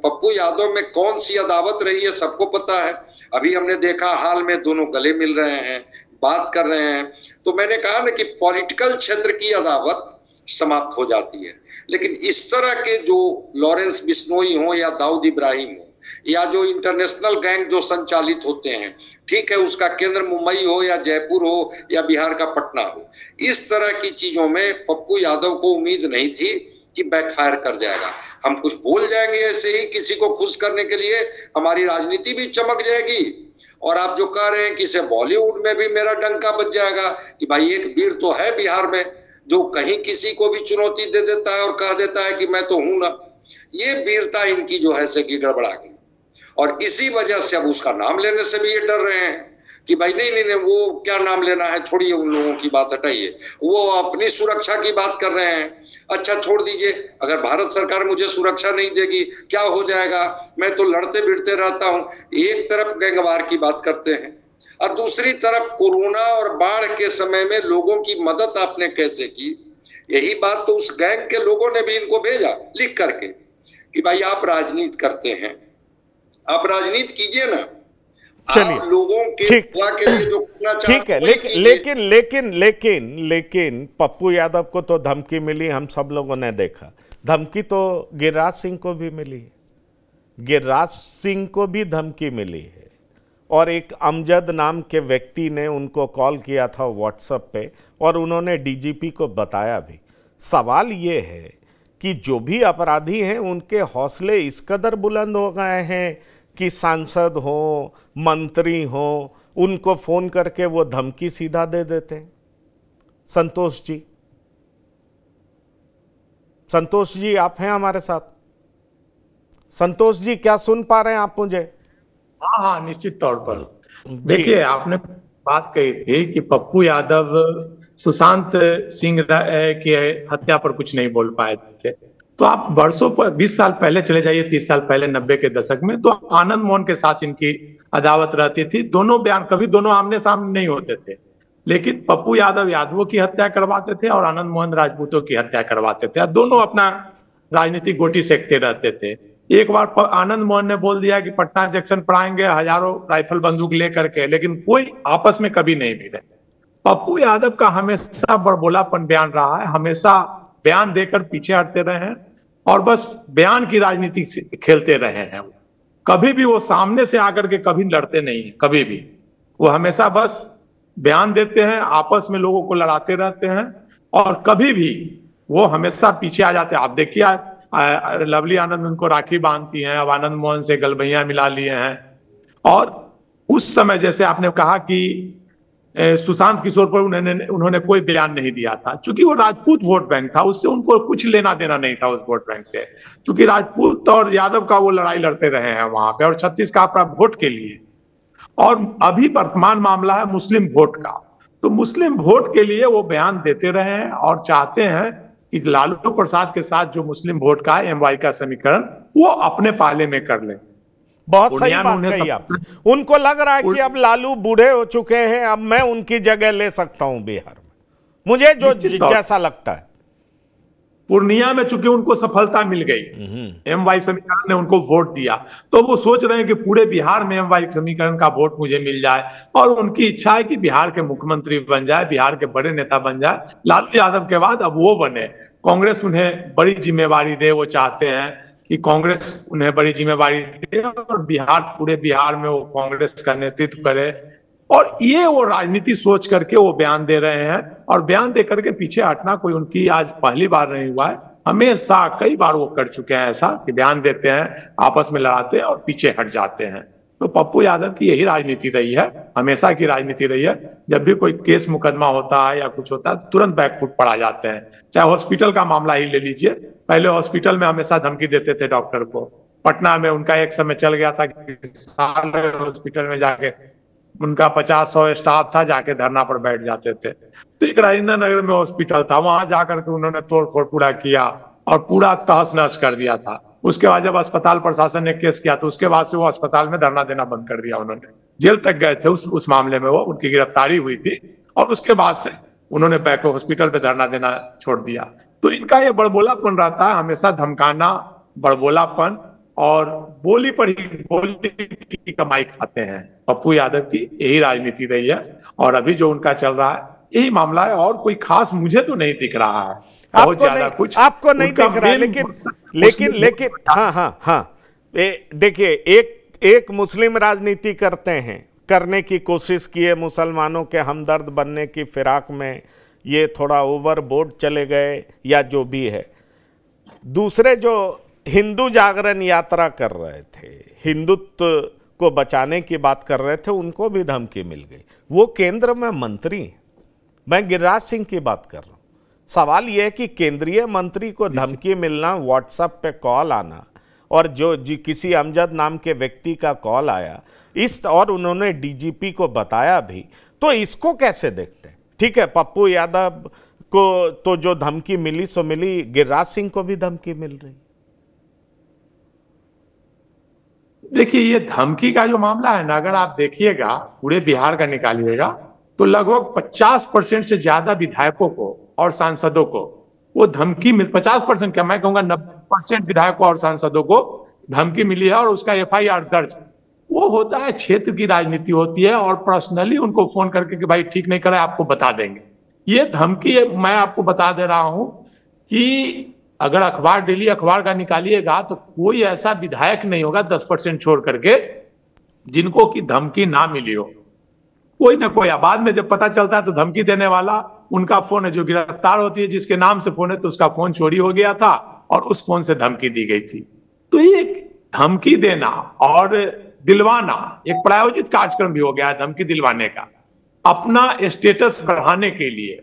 S5: पप्पू यादव में कौन सी अदावत रही है सबको पता है। अभी हमने देखा हाल में दोनों गले मिल रहे हैं, बात कर रहे हैं। तो मैंने कहा ना कि पॉलिटिकल क्षेत्र की अदावत समाप्त हो जाती है, लेकिन इस तरह के जो लॉरेंस बिश्नोई हो या दाऊद इब्राहिम हो या जो इंटरनेशनल गैंग जो संचालित होते हैं, ठीक है उसका केंद्र मुंबई हो या जयपुर हो या बिहार का पटना हो, इस तरह की चीजों में पप्पू यादव को उम्मीद नहीं थी कि बैकफायर कर जाएगा। हम कुछ बोल जाएंगे ऐसे ही किसी को खुश करने के लिए, हमारी राजनीति भी चमक जाएगी, और आप जो कह रहे हैं कि इसे बॉलीवुड में भी मेरा डंका बज जाएगा कि भाई एक वीर तो है बिहार में जो कहीं किसी को भी चुनौती दे देता है और कह देता है कि मैं तो हूं ना। ये वीरता इनकी जो है से गड़बड़ा गई, और इसी वजह से अब उसका नाम लेने से भी ये डर रहे हैं कि भाई नहीं नहीं नहीं वो क्या नाम लेना है, छोड़िए उन लोगों की बात, हटाइए, वो अपनी सुरक्षा की बात कर रहे हैं। अच्छा छोड़ दीजिए, अगर भारत सरकार मुझे सुरक्षा नहीं देगी क्या हो जाएगा, मैं तो लड़ते भिड़ते रहता हूं। एक तरफ गैंगवार की बात करते हैं और दूसरी तरफ कोरोना और बाढ़ के समय में लोगों की मदद आपने कैसे की, यही बात तो उस गैंग के लोगों ने भी इनको भेजा लिख करके कि भाई आप राजनीति करते हैं, आप राजनीति कीजिए ना, आप लोगों के लिए जो करना चाहते हैं।
S1: ठीक है, लेकिन पप्पू यादव को तो धमकी मिली, हम सब लोगों ने देखा। धमकी तो गिरिराज सिंह को भी मिली है, गिरिराज सिंह को भी धमकी मिली है, और एक अमजद नाम के व्यक्ति ने उनको कॉल किया था व्हाट्सएप पे और उन्होंने डीजीपी को बताया भी। सवाल ये है कि जो भी अपराधी हैं उनके हौसले इस कदर बुलंद हो गए हैं कि सांसद हो, मंत्री हो, उनको फोन करके वो धमकी सीधा दे देते हैं। संतोष जी आप हैं हमारे साथ? संतोष जी क्या सुन पा रहे हैं आप मुझे?
S6: हाँ, निश्चित तौर पर। देखिए, आपने बात कही थी कि पप्पू यादव सुशांत सिंह की हत्या पर कुछ नहीं बोल पाए थे, तो आप वर्षों पर 20 साल पहले चले जाइए, 30 साल पहले 90 के दशक में, तो आनंद मोहन के साथ इनकी अदावत रहती थी। दोनों बयान, कभी दोनों आमने सामने नहीं होते थे, लेकिन पप्पू यादव यादवों की हत्या करवाते थे और आनंद मोहन राजपूतों की हत्या करवाते थे। दोनों अपना राजनीतिक गोटी सेकते रहते थे। एक बार आनंद मोहन ने बोल दिया कि पटना जंक्शन पर आएंगे हजारों राइफल बंदूक लेकर के, लेकिन कोई आपस में कभी नहीं मिले। पप्पू यादव का हमेशा बड़बोलापन बयान रहा है, हमेशा बयान देकर पीछे हटते रहे हैं और बस बयान की राजनीति खेलते रहे हैं। कभी भी वो सामने से आकर के कभी लड़ते नहीं है, कभी भी। वो हमेशा बस बयान देते हैं, आपस में लोगों को लड़ाते रहते हैं और कभी भी वो हमेशा पीछे आ जाते हैं। आप देखिए लवली आनंद उनको राखी बांधती हैं, अब आनंद मोहन से गलबैया मिला लिए हैं। और उस समय जैसे आपने कहा कि सुशांत किशोर पर उन्होंने कोई बयान नहीं दिया था, क्योंकि वो राजपूत वोट बैंक था, उससे उनको कुछ लेना देना नहीं था उस वोट बैंक से, क्योंकि राजपूत और यादव का वो लड़ाई लड़ते रहे हैं वहां पे, और 36 का अपना वोट के लिए। और अभी वर्तमान मामला है मुस्लिम वोट का, तो मुस्लिम वोट के लिए वो बयान देते रहे हैं और चाहते हैं कि लालू प्रसाद के साथ जो मुस्लिम वोट का MY का समीकरण वो अपने पाले में कर ले।
S1: बहुत सही बात कही आपने। उनको लग रहा है कि अब लालू बूढ़े हो चुके हैं, अब मैं उनकी जगह ले सकता हूं बिहार में, मुझे जो जैसा लगता है।
S6: पूर्णिया में चूंकि उनको सफलता मिल गई, MY समीकरण ने उनको वोट दिया, तो वो सोच रहे हैं कि पूरे बिहार में MY समीकरण का वोट मुझे मिल जाए, और उनकी इच्छा है कि बिहार के मुख्यमंत्री बन जाए, बिहार के बड़े नेता बन जाए। लालू यादव के बाद अब वो बने, कांग्रेस उन्हें बड़ी जिम्मेवारी दे, वो चाहते हैं कि कांग्रेस उन्हें बड़ी जिम्मेवारी दे और पूरे बिहार में वो कांग्रेस का नेतृत्व करे। और ये वो राजनीति सोच करके वो बयान दे रहे हैं, और बयान दे करके पीछे हटना कोई उनकी आज पहली बार नहीं हुआ है, हमेशा कई बार वो कर चुके हैं ऐसा कि बयान देते हैं, आपस में लड़ाते हैं और पीछे हट जाते हैं। तो पप्पू यादव की यही राजनीति रही है, हमेशा की राजनीति रही है। जब भी कोई केस मुकदमा होता है या कुछ होता है, तुरंत बैकफुट पड़ जाते हैं। चाहे हॉस्पिटल का मामला ही ले लीजिए, पहले हॉस्पिटल में हमेशा धमकी देते थे डॉक्टर को। पटना में उनका एक समय चल गया था कि हॉस्पिटल में जाके उनका 50-100 स्टाफ था, जाके धरना पर बैठ जाते थे। तो एक राजेंद्र नगर में हॉस्पिटल था, वहां जाकर के उन्होंने तोड़फोड़ पूरा किया और पूरा तहस नहस कर दिया था। उसके बाद जब अस्पताल प्रशासन ने केस किया तो उसके बाद से वो अस्पताल में धरना देना बंद कर दिया। उन्होंने जेल तक गए थे उस मामले में, वो उनकी गिरफ्तारी हुई थी, और उसके बाद से उन्होंने बैक हॉस्पिटल पे धरना देना छोड़ दिया। तो इनका ये बड़बोलापन रहता है, हमेशा धमकाना, बड़बोलापन, और बोली पर ही बोली की कमाई खाते हैं। पप्पू यादव की यही राजनीति रही है, और अभी जो उनका चल रहा है यही मामला है, और कोई खास मुझे तो नहीं दिख रहा है बहुत ज्यादा कुछ।
S1: आपको नहीं दिख रहा है, लेकिन हाँ, देखिए एक मुस्लिम राजनीति करने की कोशिश किए, मुसलमानों के हमदर्द बनने की फिराक में ये थोड़ा ओवरबोर्ड चले गए या जो भी है। दूसरे जो हिंदू जागरण यात्रा कर रहे थे, हिंदुत्व को बचाने की बात कर रहे थे, उनको भी धमकी मिल गई। वो केंद्र में मंत्री हैं, मैं गिरिराज सिंह की बात कर रहा हूं। सवाल यह है कि केंद्रीय मंत्री को धमकी मिलना, व्हाट्सएप पे कॉल आना, और जो किसी अमजद नाम के व्यक्ति का कॉल आया और उन्होंने DGP को बताया भी, तो इसको कैसे देखते हैं? ठीक है, पप्पू यादव को तो जो धमकी मिली सो मिली, गिरिराज सिंह को भी धमकी मिल रही।
S6: देखिए, ये धमकी का जो मामला है ना, अगर आप देखिएगा पूरे बिहार का निकालिएगा तो लगभग 50% से ज्यादा विधायकों को और सांसदों को वो धमकी मिल 50% क्या, मैं कहूंगा 90% विधायकों और सांसदों को धमकी मिली है, और उसका FIR दर्ज। वो होता है, क्षेत्र की राजनीति होती है, और पर्सनली उनको फोन करके कि भाई ठीक नहीं करे, आपको बता देंगे। ये धमकी मैं आपको बता दे रहा हूं कि अगर अखबार, डेली अखबार का निकालिएगा तो कोई ऐसा विधायक नहीं होगा 10% छोड़ करके जिनको की धमकी ना मिली हो, कोई ना कोई। बाद में जब पता चलता है तो धमकी देने वाला उनका फोन है, जो गिरफ्तार होती है जिसके नाम से फोन है, तो उसका फोन चोरी हो गया था और उस फोन से धमकी दी गई थी। तो ये धमकी देना और दिलवाना एक प्रायोजित कार्यक्रम भी हो गया है, धमकी दिलवाने का। अपना स्टेटस बढ़ाने के लिए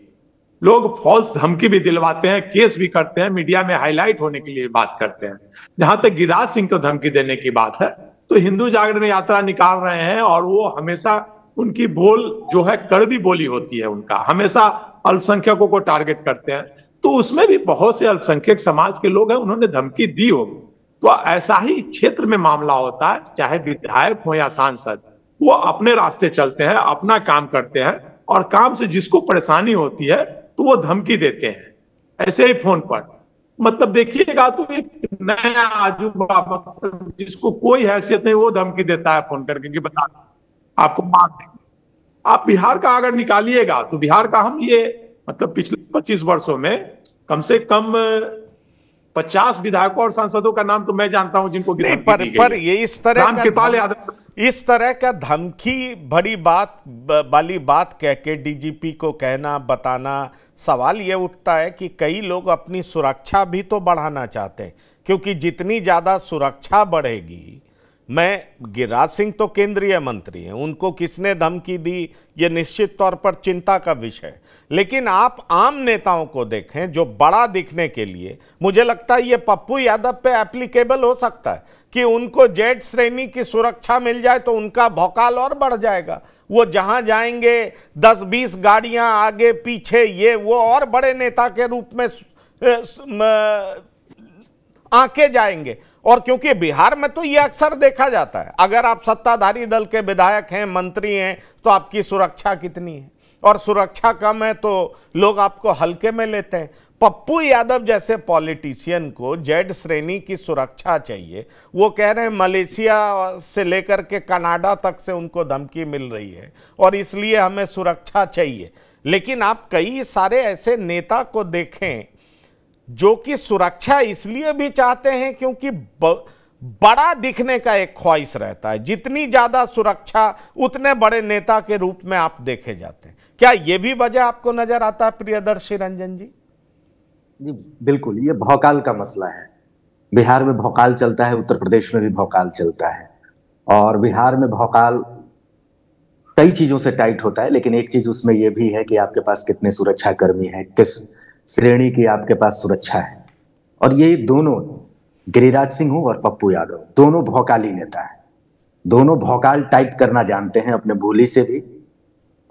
S6: लोग फॉल्स धमकी भी दिलवाते हैं, केस भी करते हैं, मीडिया में हाईलाइट होने के लिए बात करते हैं। जहां तक गिरिराज सिंह को धमकी देने की बात है, तो हिंदू जागरण यात्रा निकाल रहे हैं, और वो हमेशा उनकी बोल जो है कड़वी बोली होती है, उनका हमेशा अल्पसंख्यकों को टारगेट करते हैं। तो उसमें भी बहुत से अल्पसंख्यक समाज के लोग हैं, उन्होंने धमकी दी होगी। तो ऐसा ही क्षेत्र में मामला होता है, चाहे विधायक हो या सांसद, वो अपने रास्ते चलते हैं, अपना काम करते हैं, और काम से जिसको परेशानी होती है तो वो धमकी देते हैं ऐसे ही फोन पर। मतलब देखिएगा तो एक नया आजूबा, जिसको कोई हैसियत नहीं, वो धमकी देता है फोन करके कि बता आपको मार देंगे। आप बिहार का अगर निकालिएगा तो बिहार का हम ये मतलब पिछले 25 वर्षों में कम से कम 50 विधायकों और सांसदों का नाम तो मैं जानता हूं जिनको
S1: पर ये इस तरह
S6: रामकृपाल यादव,
S1: इस तरह का धमकी भरी बात वाली बात कह के डीजीपी को कहना बताना, सवाल ये उठता है कि कई लोग अपनी सुरक्षा भी तो बढ़ाना चाहते हैं, क्योंकि जितनी ज़्यादा सुरक्षा बढ़ेगी, मैं गिरिराज सिंह तो केंद्रीय मंत्री हैं, उनको किसने धमकी दी ये निश्चित तौर पर चिंता का विषय है, लेकिन आप आम नेताओं को देखें जो बड़ा दिखने के लिए, मुझे लगता है ये पप्पू यादव पे एप्लीकेबल हो सकता है कि उनको जेड श्रेणी की सुरक्षा मिल जाए तो उनका भौकाल और बढ़ जाएगा। वो जहां जाएंगे 10-20 गाड़ियां आगे पीछे, ये वो और बड़े नेता के रूप में आंके जाएंगे। और क्योंकि बिहार में तो ये अक्सर देखा जाता है, अगर आप सत्ताधारी दल के विधायक हैं, मंत्री हैं, तो आपकी सुरक्षा कितनी है, और सुरक्षा कम है तो लोग आपको हल्के में लेते हैं। पप्पू यादव जैसे पॉलिटिशियन को जेड श्रेणी की सुरक्षा चाहिए। वो कह रहे हैं मलेशिया से लेकर के कनाडा तक से उनको धमकी मिल रही है और इसलिए हमें सुरक्षा चाहिए। लेकिन आप कई सारे ऐसे नेता को देखें जो कि सुरक्षा इसलिए भी चाहते हैं क्योंकि बड़ा दिखने का एक ख्वाहिश रहता है। जितनी ज्यादा सुरक्षा उतने बड़े नेता के रूप में आप देखे जाते हैं। क्या यह भी वजह आपको नजर आता है प्रियदर्शी रंजन जी?
S7: बिल्कुल, ये भौकाल का मसला है। बिहार में भौकाल चलता है, उत्तर प्रदेश में भी भौकाल चलता है, और बिहार में भौकाल कई चीजों से टाइट होता है, लेकिन एक चीज उसमें यह भी है कि आपके पास कितने सुरक्षा कर्मी हैं, किस श्रेणी की आपके पास सुरक्षा है। और ये दोनों, गिरिराज सिंह हो और पप्पू यादव, दोनों भौकाली नेता है। दोनों भौकाल टाइप करना जानते हैं, अपने बोली से भी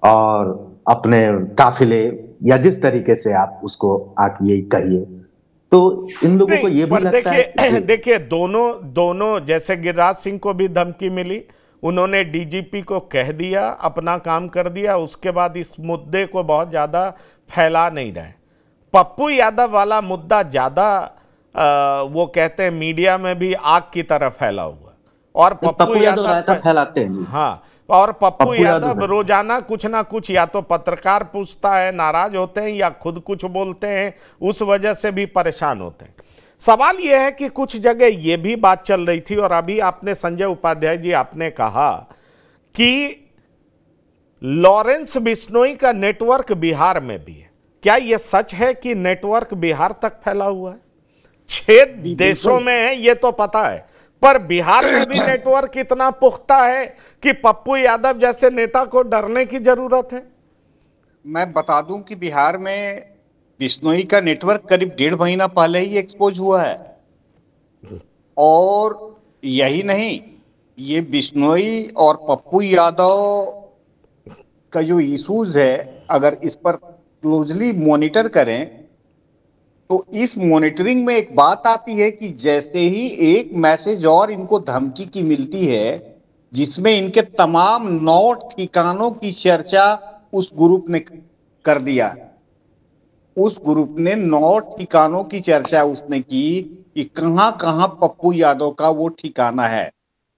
S7: और अपने काफिले, या जिस तरीके से आप उसको आकिए कहिए। तो इन लोगों को ये भी लगता है,
S1: देखिए दोनों जैसे गिरिराज सिंह को भी धमकी मिली, उन्होंने डीजीपी को कह दिया, अपना काम कर दिया, उसके बाद इस मुद्दे को बहुत ज्यादा फैला नहीं रहे। पप्पू यादव वाला मुद्दा ज्यादा वो कहते हैं मीडिया में भी आग की तरह फैला हुआ, और पप्पू यादव
S7: फैलाते हैं।
S1: हाँ, और पप्पू यादव रोजाना कुछ ना कुछ, या तो पत्रकार पूछता है, नाराज होते हैं, या खुद कुछ बोलते हैं, उस वजह से भी परेशान होते हैं। सवाल यह है कि कुछ जगह यह भी बात चल रही थी, और अभी आपने संजय उपाध्याय जी आपने कहा कि लॉरेंस बिश्नोई का नेटवर्क बिहार में भी है। क्या यह सच है कि नेटवर्क बिहार तक फैला हुआ है? 6 देशों में है ये तो पता है, पर बिहार में भी नेटवर्क इतना पुख्ता है कि पप्पू यादव जैसे नेता को डरने की जरूरत है?
S4: मैं बता दूं कि बिहार में बिश्नोई का नेटवर्क करीब 1.5 महीना पहले ही एक्सपोज हुआ है। और यही नहीं, ये बिश्नोई और पप्पू यादव का जो इश्यूज है, अगर इस पर क्लोजली मॉनिटर करें तो इस मॉनिटरिंग में एक बात आती है कि जैसे ही एक मैसेज और इनको धमकी की मिलती है जिसमें इनके तमाम 9 ठिकानों की चर्चा उस ग्रुप ने कर दिया, उस ग्रुप ने 9 ठिकानों की चर्चा उसने की कि कहां कहां पप्पू यादव का वो ठिकाना है।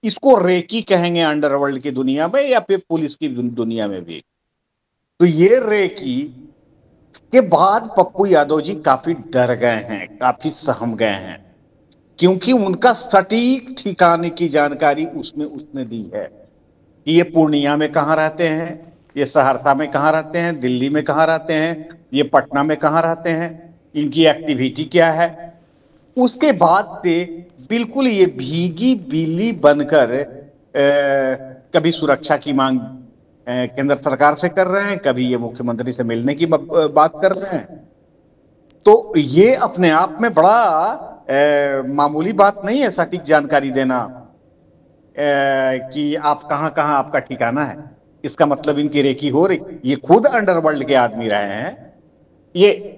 S4: इसको रेकी कहेंगे अंडरवर्ल्ड की दुनिया में, या फिर पुलिस की दुनिया में भी। तो ये रेकी के बाद पप्पू यादव जी काफी डर गए हैं, काफी सहम गए हैं, क्योंकि उनका सटीक ठिकाने की जानकारी उसने दी है कि ये पूर्णिया में कहां रहते हैं, ये सहरसा में कहां रहते हैं, दिल्ली में कहां रहते हैं, ये पटना में कहां रहते हैं, इनकी एक्टिविटी क्या है। उसके बाद से बिल्कुल ये भीगी बिल्ली बनकर कभी सुरक्षा की मांग केंद्र सरकार से कर रहे हैं, कभी ये मुख्यमंत्री से मिलने की बात कर रहे हैं। तो ये अपने आप में बड़ा मामूली बात नहीं है सटीक जानकारी देना कि आप कहां कहां आपका ठिकाना है। इसका मतलब इनकी रेकी हो रही। ये खुद अंडरवर्ल्ड के आदमी रहे हैं। ये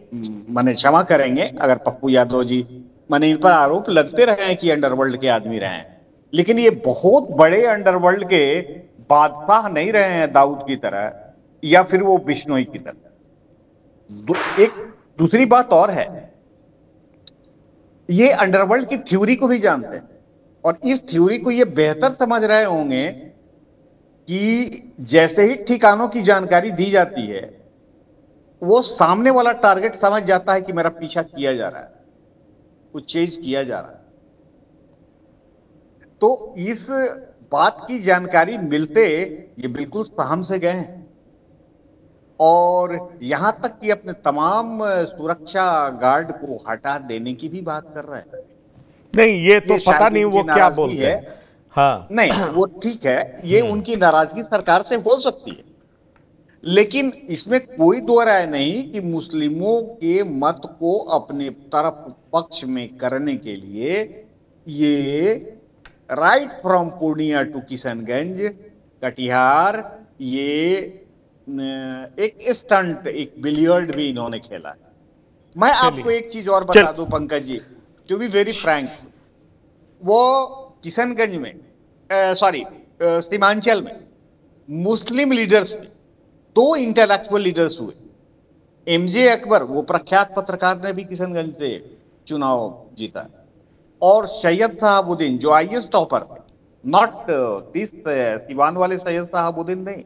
S4: माने क्षमा करेंगे अगर पप्पू यादव जी माने इन पर आरोप लगते रहे हैं कि अंडरवर्ल्ड के आदमी रहे हैं, लेकिन ये बहुत बड़े अंडरवर्ल्ड के बादशाह नहीं रहे हैं दाऊद की तरह या फिर वो बिश्नोई की तरह। एक दूसरी बात और है, ये अंडरवर्ल्ड की थ्योरी को भी जानते हैं और इस थ्योरी को ये बेहतर समझ रहे होंगे कि जैसे ही ठिकानों की जानकारी दी जाती है वो सामने वाला टारगेट समझ जाता है कि मेरा पीछा किया जा रहा है, कुछ चीज किया जा रहा है। तो इस बात की जानकारी मिलते ये बिल्कुल सहम से गए हैं और यहां तक कि अपने तमाम सुरक्षा गार्ड को हटा देने की भी बात कर रहे हैं।
S1: नहीं, ये तो पता नहीं वो क्या बोलते हैं। हाँ,
S4: नहीं वो ठीक है, ये उनकी नाराजगी सरकार से हो सकती है, लेकिन इसमें कोई दो राय नहीं कि मुस्लिमों के मत को अपने तरफ पक्ष में करने के लिए ये right from Purnia to Kishanganj, Katihar, ये एक स्टंट, एक बिलियर्ड भी इन्होंने खेला है। मैं आपको एक चीज और बता दूं Pankaj ji, to be very Frank, वो किशनगंज में सीमांचल में मुस्लिम लीडर्स में 2 इंटेलेक्चुअल लीडर्स हुए। एमजे अकबर, वो प्रख्यात पत्रकार ने भी किशनगंज से चुनाव जीता, और सैयद साहबुद्दीन जो आईएएस टॉपर थे, नॉट दिस सिवान वाले सैयद साहबुद्दीन नहीं,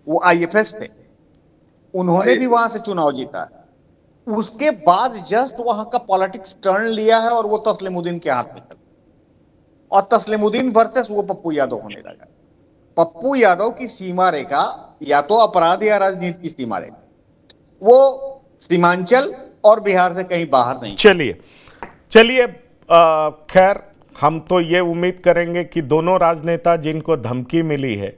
S4: वो आईएफएस थे, उन्होंने भी वहां से चुनाव जीता है। उसके बाद जस्ट वहां का पॉलिटिक्स टर्न लिया है और वो तस्लीमुद्दीन के हाथ में चल, और तस्लीमुद्दीन वर्सेस वो पप्पू यादव होने लगा। पप्पू यादव की सीमा रेखा या तो अपराध या राजनीति की सीमा रेखा, वो सीमांचल और बिहार से कहीं बाहर नहीं।
S1: चलिए खैर, हम तो ये उम्मीद करेंगे कि दोनों राजनेता जिनको धमकी मिली है,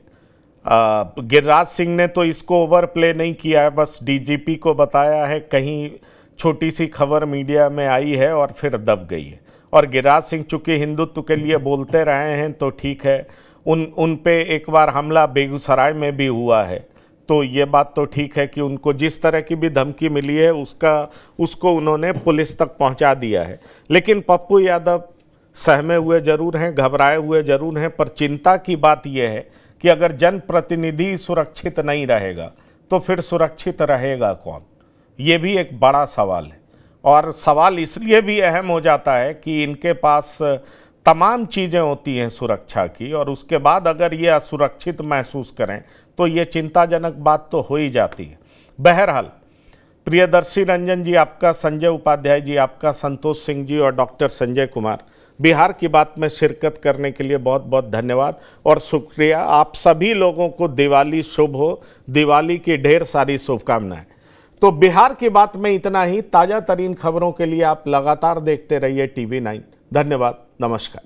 S1: गिरिराज सिंह ने तो इसको ओवर प्ले नहीं किया है, बस डीजीपी को बताया है, कहीं छोटी सी खबर मीडिया में आई है और फिर दब गई है। और गिरिराज सिंह चूंकि हिंदुत्व के लिए बोलते रहे हैं तो ठीक है, उन पे एक बार हमला बेगूसराय में भी हुआ है, तो ये बात तो ठीक है कि उनको जिस तरह की भी धमकी मिली है उसको उन्होंने पुलिस तक पहुंचा दिया है। लेकिन पप्पू यादव सहमे हुए जरूर हैं, घबराए हुए जरूर हैं, पर चिंता की बात यह है कि अगर जनप्रतिनिधि सुरक्षित नहीं रहेगा तो फिर सुरक्षित रहेगा कौन? ये भी एक बड़ा सवाल है, और सवाल इसलिए भी अहम हो जाता है कि इनके पास तमाम चीज़ें होती हैं सुरक्षा की, और उसके बाद अगर ये असुरक्षित महसूस करें तो ये चिंताजनक बात तो हो ही जाती है। बहरहाल, प्रियदर्शी रंजन जी आपका, संजय उपाध्याय जी आपका, संतोष सिंह जी और डॉक्टर संजय कुमार, बिहार की बात में शिरकत करने के लिए बहुत बहुत धन्यवाद और शुक्रिया। आप सभी लोगों को दिवाली शुभ हो, दिवाली की ढेर सारी शुभकामनाएं। तो बिहार की बात में इतना ही। ताज़ा तरीन खबरों के लिए आप लगातार देखते रहिए TV9। धन्यवाद, नमस्कार।